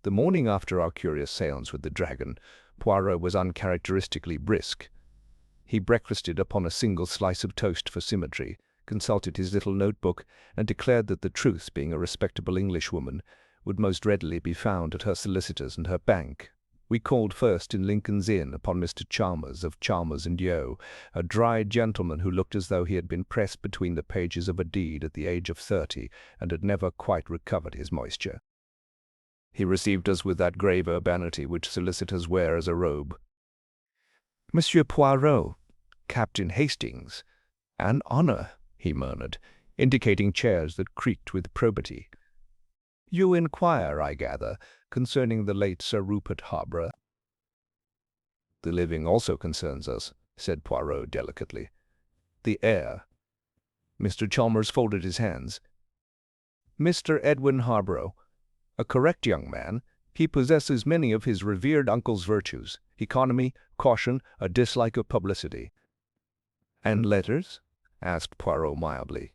The morning after our curious séance with the dragon, Poirot was uncharacteristically brisk. He breakfasted upon a single slice of toast for symmetry, consulted his little notebook, and declared that the truth, being a respectable Englishwoman, would most readily be found at her solicitor's and her bank. We called first in Lincoln's Inn upon Mr. Chalmers of Chalmers and Yeo, a dry gentleman who looked as though he had been pressed between the pages of a deed at the age of 30 and had never quite recovered his moisture. He received us with that grave urbanity which solicitors wear as a robe. "Monsieur Poirot, Captain Hastings, an honor," he murmured, indicating chairs that creaked with probity. "You inquire, I gather, concerning the late Sir Rupert Harborough." "The living also concerns us," said Poirot delicately. "The heir." Mr. Chalmers folded his hands. "Mr. Edwin Harborough, a correct young man, he possesses many of his revered uncle's virtues: economy, caution, a dislike of publicity." "And letters?" asked Poirot mildly.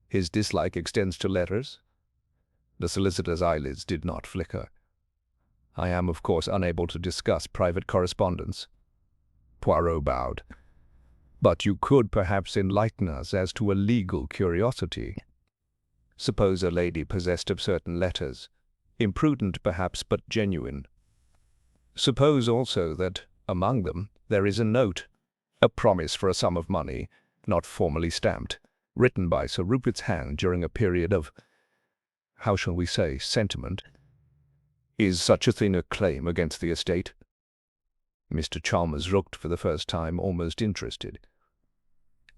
"His dislike extends to letters?" The solicitor's eyelids did not flicker. "I am, of course, unable to discuss private correspondence." Poirot bowed. "But you could perhaps enlighten us as to a legal curiosity. Suppose a lady possessed of certain letters, imprudent perhaps, but genuine, Suppose also that, among them, there is a note, a promise for a sum of money, not formally stamped, written by Sir Rupert's hand during a period of, how shall we say, sentiment. Is such a thing a claim against the estate?" Mr. Chalmers looked for the first time almost interested.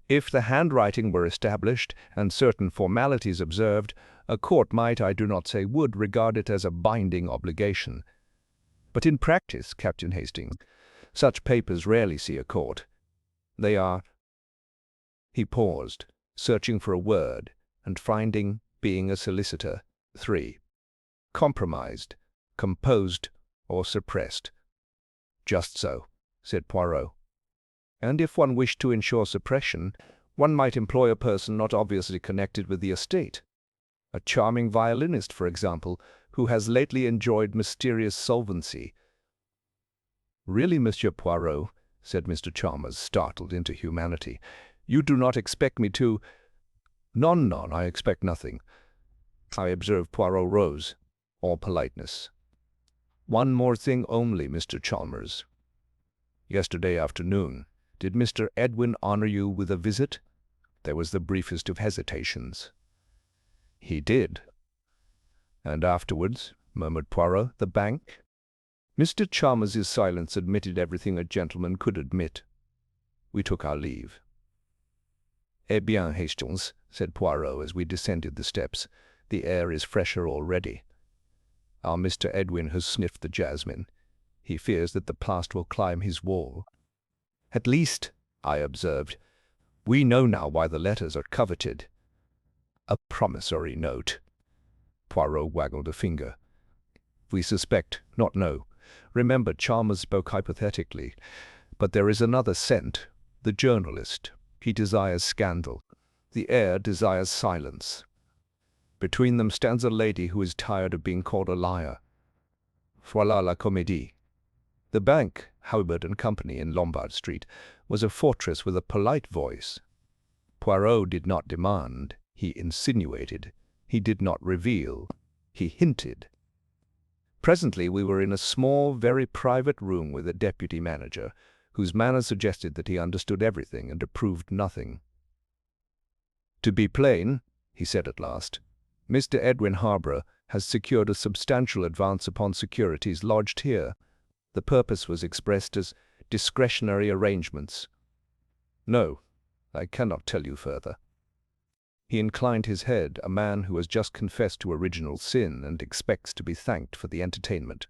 "If the handwriting were established and certain formalities observed, a court might, I do not say would, regard it as a binding obligation. But in practice, Captain Hastings, such papers rarely see a court. They are—" He paused, searching for a word, and finding, being a solicitor, 3. Compromised, composed, or suppressed. "Just so," said Poirot. "And if one wished to ensure suppression, one might employ a person not obviously connected with the estate. A charming violinist, for example, who has lately enjoyed mysterious solvency." "Really, Monsieur Poirot," said Mr. Chalmers, startled into humanity, "you do not expect me to—" "None, I expect nothing." I observed Poirot rose, all politeness. "One more thing only, Mr. Chalmers. Yesterday afternoon, did Mr. Edwin honor you with a visit?" There was the briefest of hesitations. "He did." "And afterwards," murmured Poirot, "the bank?" Mr. Chalmers's silence admitted everything a gentleman could admit. We took our leave. "Eh bien, Hastings," said Poirot as we descended the steps, "the air is fresher already. Our Mr. Edwin has sniffed the jasmine. He fears that the past will climb his wall." "At least," I observed, "we know now why the letters are coveted." "A promissory note." Poirot waggled a finger. "We suspect, not know. Remember, Chalmers spoke hypothetically. But there is another scent. The journalist. He desires scandal. The heir desires silence. Between them stands a lady who is tired of being called a liar. Voilà la comédie. The bank, Howard and Company in Lombard Street, was a fortress with a polite voice. Poirot did not demand. He insinuated. He did not reveal. He hinted. Presently we were in a small, very private room with a deputy manager, whose manner suggested that he understood everything and approved nothing. "To be plain," he said at last, "Mr. Edwin Harborough has secured a substantial advance upon securities lodged here. The purpose was expressed as discretionary arrangements. No, I cannot tell you further." He inclined his head, a man who has just confessed to original sin and expects to be thanked for the entertainment.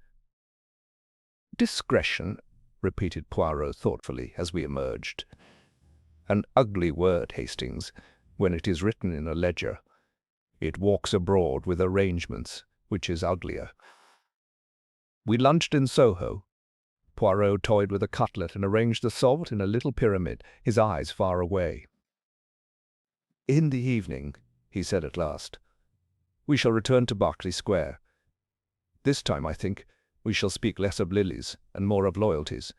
"Discretion," repeated Poirot thoughtfully as we emerged. "An ugly word, Hastings, when it is written in a ledger. It walks abroad with arrangements, which is uglier." We lunched in Soho. Poirot toyed with a cutlet and arranged the salt in a little pyramid, his eyes far away. "In the evening," he said at last, "we shall return to Berkeley Square. This time, I think, we shall speak less of lilies and more of loyalties."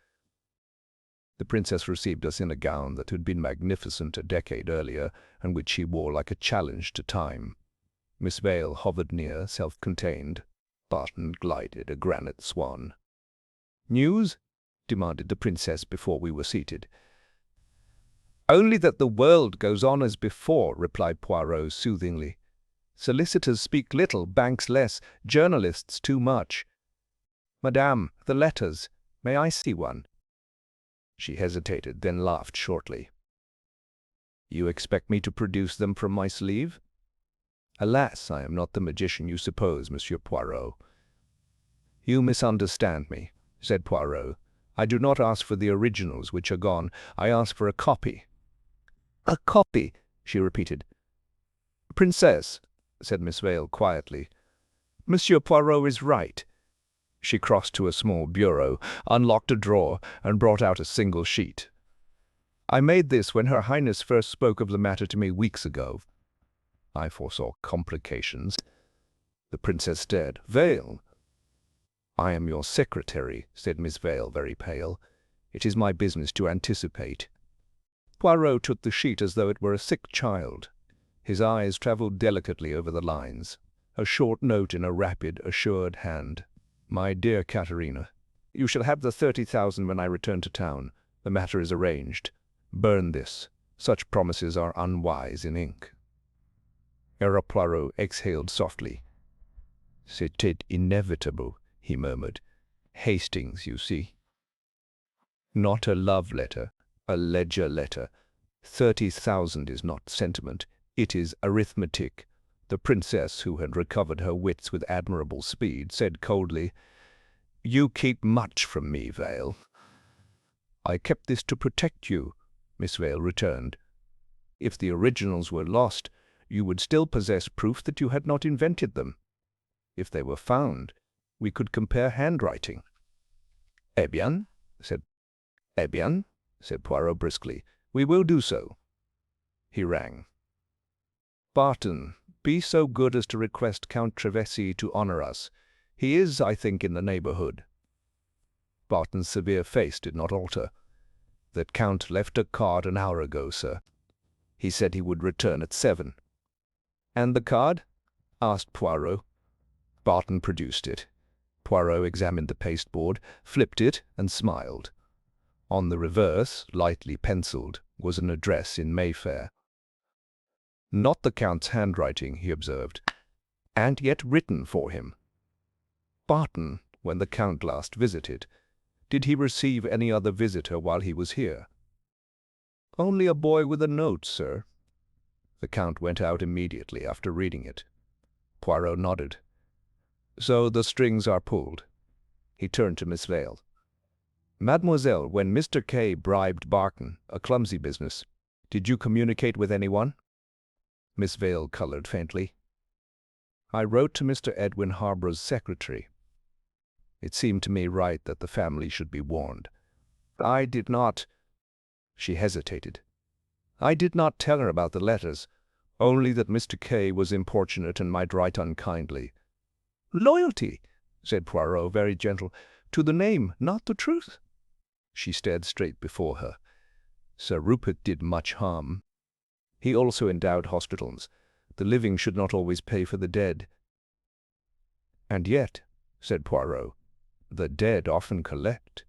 The princess received us in a gown that had been magnificent a decade earlier, and which she wore like a challenge to time. Miss Vale hovered near, self-contained. Barton glided, a granite swan. "News?" demanded the princess before we were seated. "Only that the world goes on as before," replied Poirot soothingly. "Solicitors speak little, banks less, journalists too much. Madame, the letters. May I see one?" She hesitated, then laughed shortly. "You expect me to produce them from my sleeve?" "Alas, I am not the magician you suppose, Monsieur Poirot." "You misunderstand me," said Poirot. "I do not ask for the originals which are gone. I ask for a copy." "A copy," she repeated. "Princess," said Miss Vale quietly, "Monsieur Poirot is right." She crossed to a small bureau, unlocked a drawer, and brought out a single sheet. "I made this when Her Highness first spoke of the matter to me weeks ago. I foresaw complications." The princess stared. "Vale!" "I am your secretary," said Miss Vale, very pale. "It is my business to anticipate." Poirot took the sheet as though it were a sick child. His eyes travelled delicately over the lines. A short note in a rapid, assured hand. "My dear Caterina, You shall have the 30,000 when I return to town. The matter is arranged. Burn this. Such promises are unwise in ink." Hercule Poirot exhaled softly. "C'était inevitable," he murmured. "Hastings, you see. Not a love letter, a ledger letter. 30,000 is not sentiment, it is arithmetic." The princess, who had recovered her wits with admirable speed, said coldly, "You keep much from me, Vale." "I kept this to protect you," Miss Vale returned. "If the originals were lost, you would still possess proof that you had not invented them. If they were found, we could compare handwriting." "Eh bien," said Poirot briskly. "We will do so." He rang. "Barton, be so good as to request Count Trevesi to honor us. He is, I think, in the neighborhood." Barton's severe face did not alter. "That Count left a card an hour ago, sir. He said he would return at 7. "And the card?" asked Poirot. Barton produced it. Poirot examined the pasteboard, flipped it, and smiled. On the reverse, lightly penciled, was an address in Mayfair. "Not the Count's handwriting," he observed, "and yet written for him. Barton, when the Count last visited, did he receive any other visitor while he was here?" "Only a boy with a note, sir." The Count went out immediately after reading it. Poirot nodded. "So the strings are pulled." He turned to Miss Vale. "Mademoiselle, when Mr. K. bribed Barton, a clumsy business, did you communicate with anyone?" Miss Vale colored faintly. "I wrote to Mr. Edwin Harborough's secretary. It seemed to me right that the family should be warned. I did not—" She hesitated. "I did not tell her about the letters, only that Mr. K. was importunate and might write unkindly." "Loyalty," said Poirot, very gentle, "to the name, not the truth." She stared straight before her. "Sir Rupert did much harm. He also endowed hospitals. The living should not always pay for the dead." "And yet," said Poirot, "the dead often collect."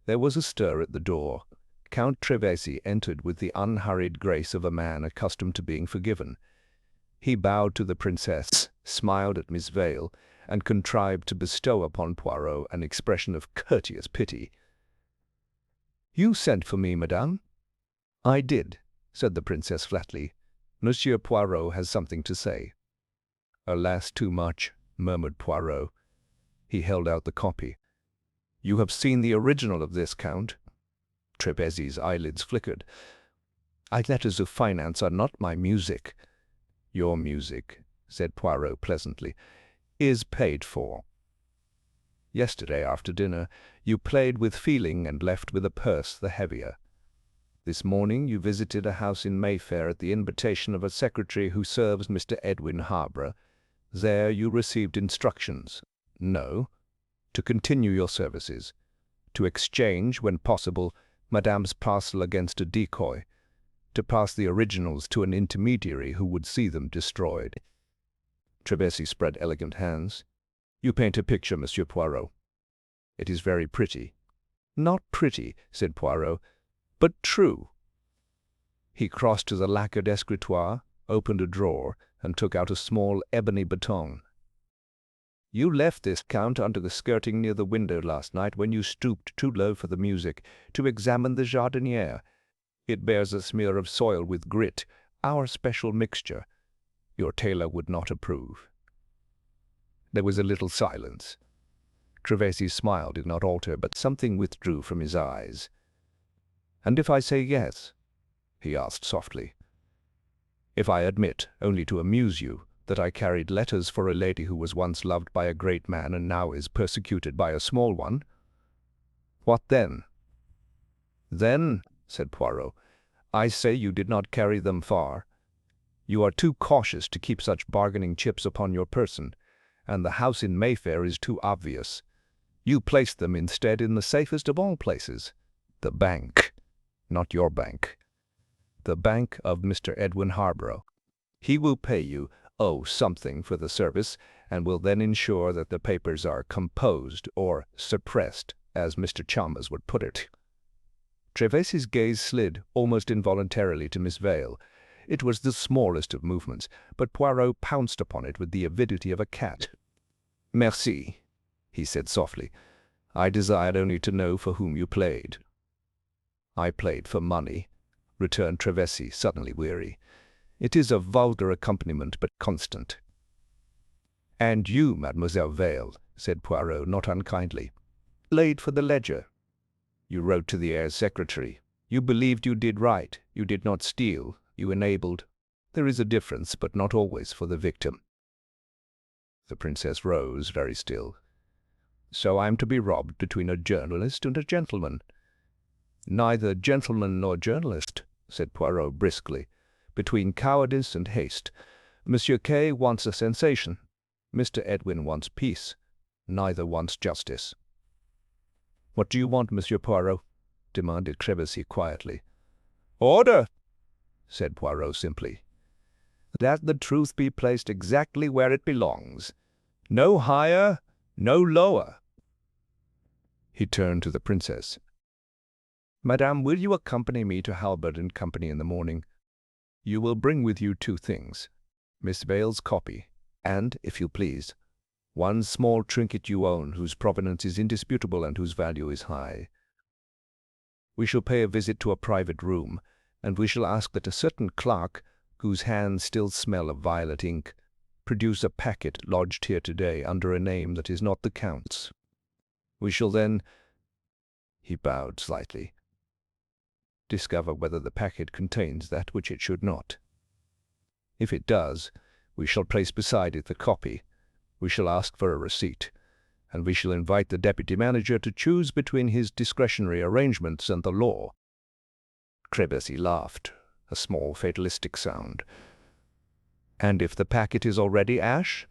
There was a stir at the door. Count Trevesi entered with the unhurried grace of a man accustomed to being forgiven. He bowed to the princess, smiled at Miss Vale, and contrived to bestow upon Poirot an expression of courteous pity. "You sent for me, madame?" "I did," said the princess flatly. "Monsieur Poirot has something to say." "Alas, too much," murmured Poirot. He held out the copy. "You have seen the original of this, Count?" Trevesi's eyelids flickered. "Letters of finance are not my music." "Your music," said Poirot pleasantly, "is paid for. Yesterday after dinner you played with feeling and left with a purse the heavier. This morning you visited a house in Mayfair at the invitation of a secretary who serves Mr. Edwin Harborough. There you received instructions, no, to continue your services, to exchange, when possible, Madame's parcel against a decoy, to pass the originals to an intermediary who would see them destroyed." Trevesi spread elegant hands. "You paint a picture, Monsieur Poirot. It is very pretty." "Not pretty," said Poirot, "but true." He crossed to the lacquered escritoire, opened a drawer, and took out a small ebony baton. "You left this, Count, under the skirting near the window last night when you stooped too low for the music, to examine the jardinière. It bears a smear of soil with grit, our special mixture. Your tailor would not approve." There was a little silence. Trevesi's smile did not alter, but something withdrew from his eyes. "And if I say yes?" he asked softly. "If I admit, only to amuse you, that I carried letters for a lady who was once loved by a great man and now is persecuted by a small one? What then?" "Then," said Poirot, "I say you did not carry them far. You are too cautious to keep such bargaining chips upon your person, and the house in Mayfair is too obvious. You placed them instead in the safest of all places, the bank. Not your bank. The bank of Mr. Edwin Harborough. He will pay you, something for the service, and will then ensure that the papers are composed or suppressed, as Mr. Chalmers would put it." Treversi's gaze slid almost involuntarily to Miss Vale. It was the smallest of movements, but Poirot pounced upon it with the avidity of a cat. "Merci," he said softly. "I desired only to know for whom you played." "I played for money," returned Trevesi, suddenly weary. "It is a vulgar accompaniment, but constant." "And you, Mademoiselle Vale," said Poirot, not unkindly, "played for the ledger. You wrote to the heir's secretary. You believed you did right. You did not steal. You enabled. There is a difference, but not always for the victim." The princess rose, very still. "So I am to be robbed between a journalist and a gentleman." "Neither gentleman nor journalist," said Poirot briskly. "Between cowardice and haste. Monsieur K. wants a sensation. Mr. Edwin wants peace. Neither wants justice." "What do you want, Monsieur Poirot?" demanded Trevesi quietly. "Order," said Poirot simply. "That the truth be placed exactly where it belongs. No higher, no lower." He turned to the princess. "Madame, will you accompany me to Halbert and Company in the morning? You will bring with you two things: Miss Vale's copy, and, if you please, one small trinket you own whose provenance is indisputable and whose value is high. We shall pay a visit to a private room, and we shall ask that a certain clerk, whose hands still smell of violet ink, produce a packet lodged here today under a name that is not the Count's. We shall then—" he bowed slightly, "discover whether the packet contains that which it should not. If it does, we shall place beside it the copy. We shall ask for a receipt, and we shall invite the deputy manager to choose between his discretionary arrangements and the law." Trevesi laughed, a small fatalistic sound. "And if the packet is already ash?"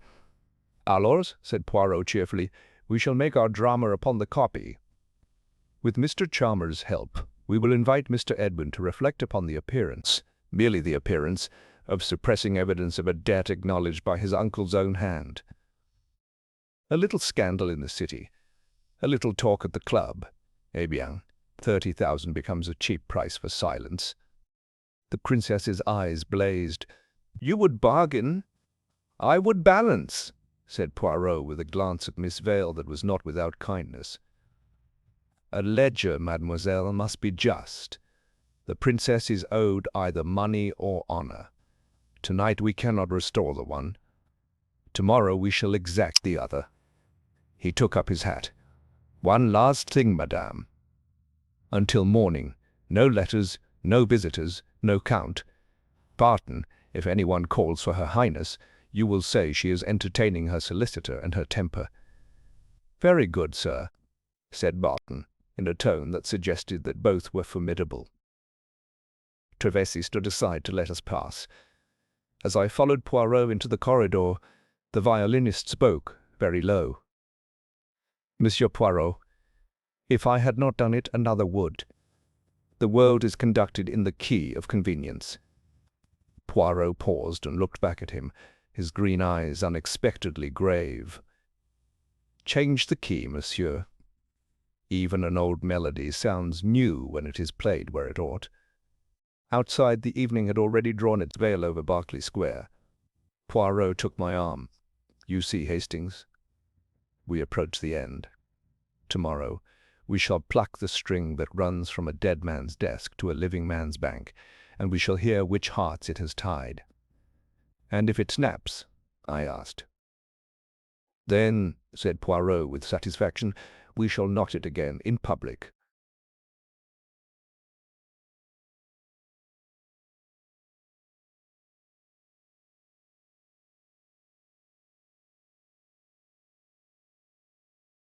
"Alors," said Poirot cheerfully, "we shall make our drama upon the copy. With Mr. Chalmers' help, we will invite Mr. Edwin to reflect upon the appearance, merely the appearance, of suppressing evidence of a debt acknowledged by his uncle's own hand. A little scandal in the city, a little talk at the club. Eh bien, 30,000 becomes a cheap price for silence." The princess's eyes blazed. "You would bargain?" "I would balance," said Poirot with a glance at Miss Vale that was not without kindness. "A ledger, mademoiselle, must be just. The princess is owed either money or honor. Tonight we cannot restore the one. Tomorrow we shall exact the other." He took up his hat. "One last thing, madame. Until morning, no letters, no visitors, no Count. Barton, if anyone calls for Her Highness, you will say she is entertaining her solicitor and her temper." "Very good, sir," said Barton, in a tone that suggested that both were formidable. Trevesi stood aside to let us pass. As I followed Poirot into the corridor, the violinist spoke, very low. "Monsieur Poirot, if I had not done it, another would. The world is conducted in the key of convenience." Poirot paused and looked back at him, his green eyes unexpectedly grave. "Change the key, monsieur. Even an old melody sounds new when it is played where it ought." Outside, the evening had already drawn its veil over Berkeley Square. Poirot took my arm. "You see, Hastings, we approach the end. Tomorrow we shall pluck the string that runs from a dead man's desk to a living man's bank, and we shall hear which hearts it has tied." "And if it snaps?" I asked. "Then," said Poirot with satisfaction, "we shall knot it again in public."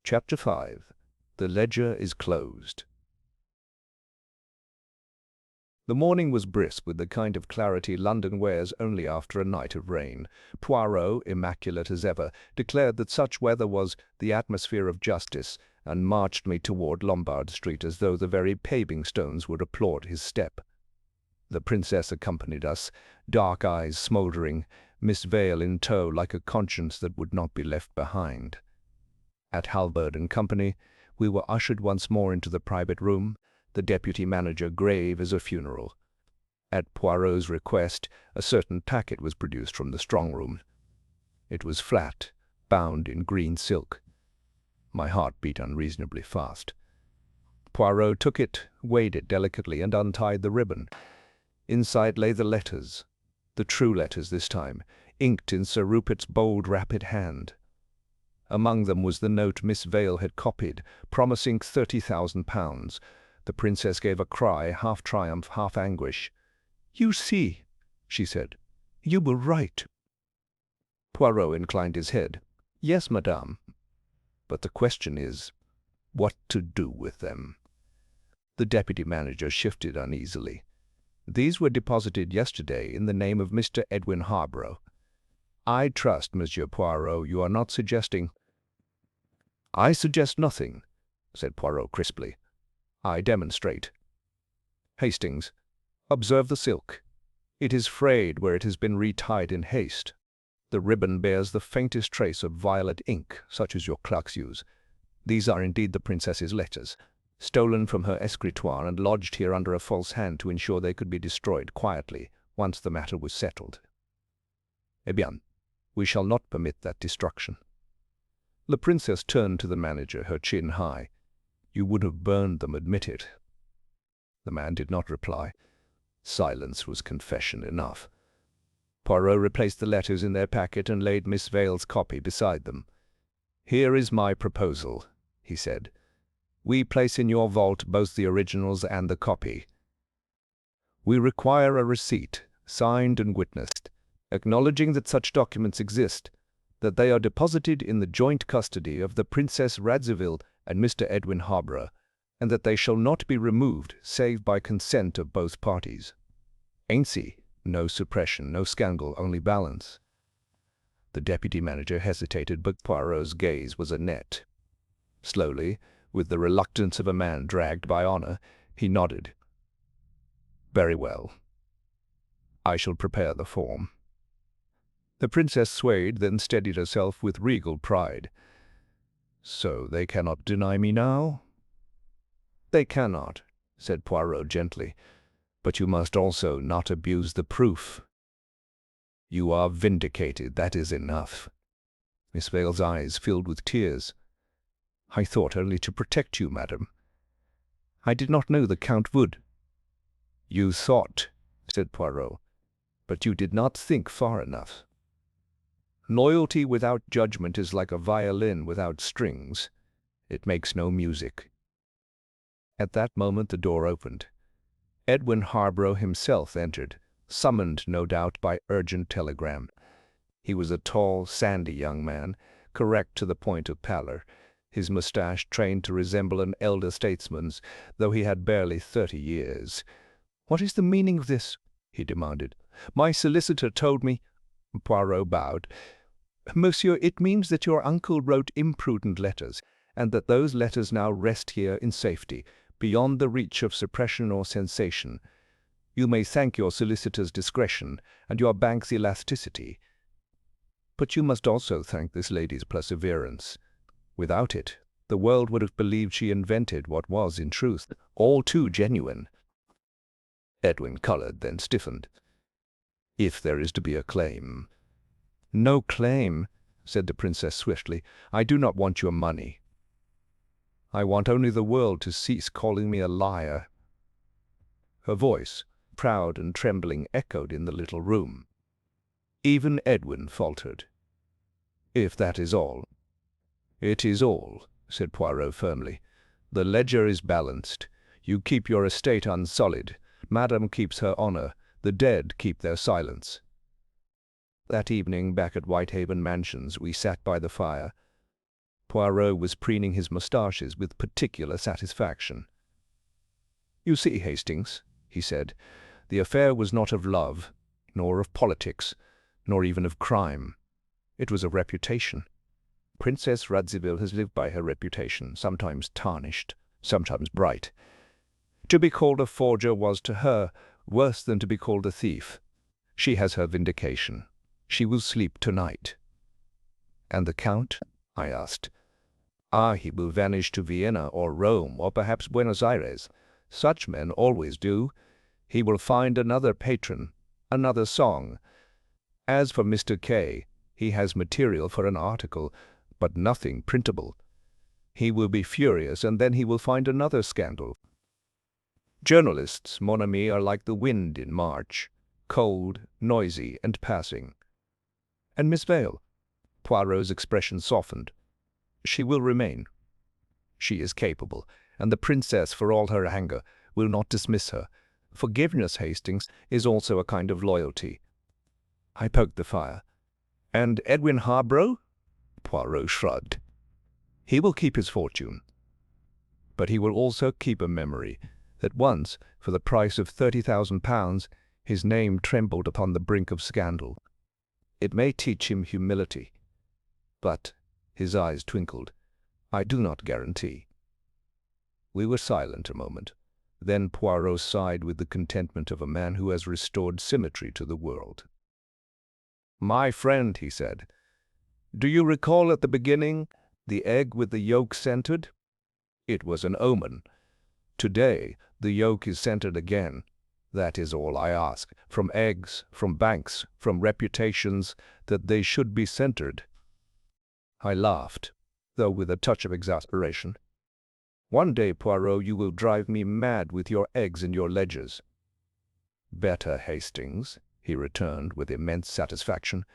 Chapter 5. The ledger is closed. The morning was brisk with the kind of clarity London wears only after a night of rain. Poirot, immaculate as ever, declared that such weather was the atmosphere of justice, and marched me toward Lombard Street as though the very paving stones would applaud his step. The princess accompanied us, dark eyes smouldering, Miss Vale in tow like a conscience that would not be left behind. At Halberd and Company, we were ushered once more into the private room, the deputy manager grave as a funeral. At Poirot's request, a certain packet was produced from the strong-room. It was flat, bound in green silk. My heart beat unreasonably fast. Poirot took it, weighed it delicately, and untied the ribbon. Inside lay the letters, the true letters this time, inked in Sir Rupert's bold, rapid hand. Among them was the note Miss Vale had copied, promising £30,000. The princess gave a cry, half triumph, half anguish. "You see," she said, "you were right." Poirot inclined his head. "Yes, madame. But the question is, what to do with them?" The deputy manager shifted uneasily. "These were deposited yesterday in the name of Mr. Edwin Harborough. I trust, Monsieur Poirot, you are not suggesting—" "I suggest nothing," said Poirot crisply. "I demonstrate. Hastings, observe the silk. It is frayed where it has been retied in haste. The ribbon bears the faintest trace of violet ink, such as your clerks use. These are indeed the princess's letters, stolen from her escritoire and lodged here under a false hand to ensure they could be destroyed quietly once the matter was settled. Eh bien, we shall not permit that destruction." The princess turned to the manager, her chin high. "You would have burned them, admit it." The man did not reply. Silence was confession enough. Poirot replaced the letters in their packet and laid Miss Vale's copy beside them. "Here is my proposal," he said. "We place in your vault both the originals and the copy. We require a receipt, signed and witnessed, acknowledging that such documents exist, that they are deposited in the joint custody of the Princess Radziwill and Mr. Edwin Harborough, and that they shall not be removed save by consent of both parties. Ainsi, no suppression, no scandal, only balance." The deputy manager hesitated, but Poirot's gaze was a net. Slowly, with the reluctance of a man dragged by honor, he nodded. "Very well. I shall prepare the form." The princess swayed, then steadied herself with regal pride. "So they cannot deny me now?" "They cannot," said Poirot gently. "But you must also not abuse the proof." "You are vindicated, that is enough." Miss Vale's eyes filled with tears. "I thought only to protect you, madam. I did not know the Count would—" "You thought," said Poirot, "but you did not think far enough. Loyalty without judgment is like a violin without strings. It makes no music." At that moment the door opened. Edwin Harborough himself entered, summoned, no doubt, by urgent telegram. He was a tall, sandy young man, correct to the point of pallor, his moustache trained to resemble an elder statesman's, though he had barely 30 years. "What is the meaning of this?" he demanded. "My solicitor told me—" Poirot bowed. "Monsieur, it means that your uncle wrote imprudent letters, and that those letters now rest here in safety, beyond the reach of suppression or sensation. You may thank your solicitor's discretion and your bank's elasticity. But you must also thank this lady's perseverance. Without it, the world would have believed she invented what was, in truth, all too genuine." Edwin colored, then stiffened. "If there is to be a claim—" "No claim," said the princess swiftly. "I do not want your money. I want only the world to cease calling me a liar." Her voice, proud and trembling, echoed in the little room. Even Edwin faltered. "If that is all—" "It is all," said Poirot firmly. "The ledger is balanced. You keep your estate unsullied. Madame keeps her honor. The dead keep their silence." That evening, back at Whitehaven Mansions, we sat by the fire. Poirot was preening his moustaches with particular satisfaction. "You see, Hastings," he said, "the affair was not of love, nor of politics, nor even of crime. It was of reputation. Princess Radziwill has lived by her reputation, sometimes tarnished, sometimes bright. To be called a forger was to her worse than to be called a thief. She has her vindication. She will sleep tonight." "And the Count?" I asked. "Ah, he will vanish to Vienna or Rome or perhaps Buenos Aires. Such men always do. He will find another patron, another song. As for Mr. K, he has material for an article, but nothing printable. He will be furious, and then he will find another scandal. Journalists, mon ami, are like the wind in March, cold, noisy, and passing." "And Miss Vale?" Poirot's expression softened. "She will remain. She is capable, and the princess, for all her anger, will not dismiss her. Forgiveness, Hastings, is also a kind of loyalty." I poked the fire. "And Edwin Harborough?" Poirot shrugged. "He will keep his fortune. But he will also keep a memory that once, for the price of £30,000, his name trembled upon the brink of scandal. It may teach him humility. But," his eyes twinkled, "I do not guarantee." We were silent a moment. Then Poirot sighed with the contentment of a man who has restored symmetry to the world. "My friend," he said, "do you recall at the beginning the egg with the yolk centered? It was an omen. Today the yolk is centered again. That is all I ask, from eggs, from banks, from reputations, that they should be centered." I laughed, though with a touch of exasperation. "One day, Poirot, you will drive me mad with your eggs and your ledgers." "Better, Hastings," he returned with immense satisfaction,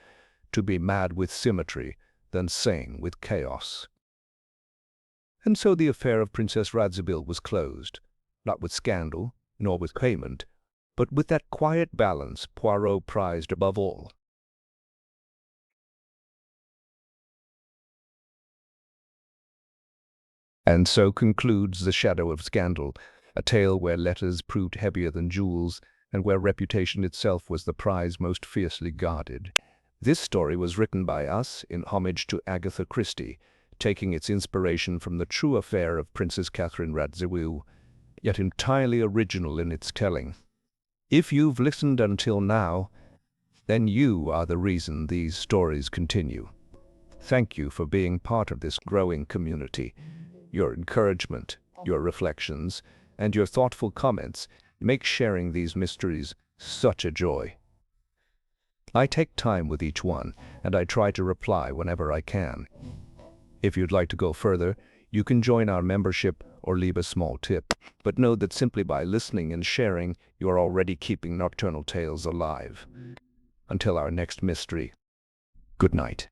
"to be mad with symmetry than sane with chaos." And so the affair of Princess Radziwill was closed, not with scandal, nor with payment, but with that quiet balance Poirot prized above all. And so concludes The Shadow of Scandal, a tale where letters proved heavier than jewels, and where reputation itself was the prize most fiercely guarded. This story was written by us in homage to Agatha Christie, taking its inspiration from the true affair of Princess Catherine Radziwill, yet entirely original in its telling. If you've listened until now, then you are the reason these stories continue. Thank you for being part of this growing community. Your encouragement, your reflections, and your thoughtful comments make sharing these mysteries such a joy. I take time with each one, and I try to reply whenever I can. If you'd like to go further, you can join our membership or leave a small tip, but know that simply by listening and sharing, you are already keeping Nocturnal Tales alive. Until our next mystery, good night.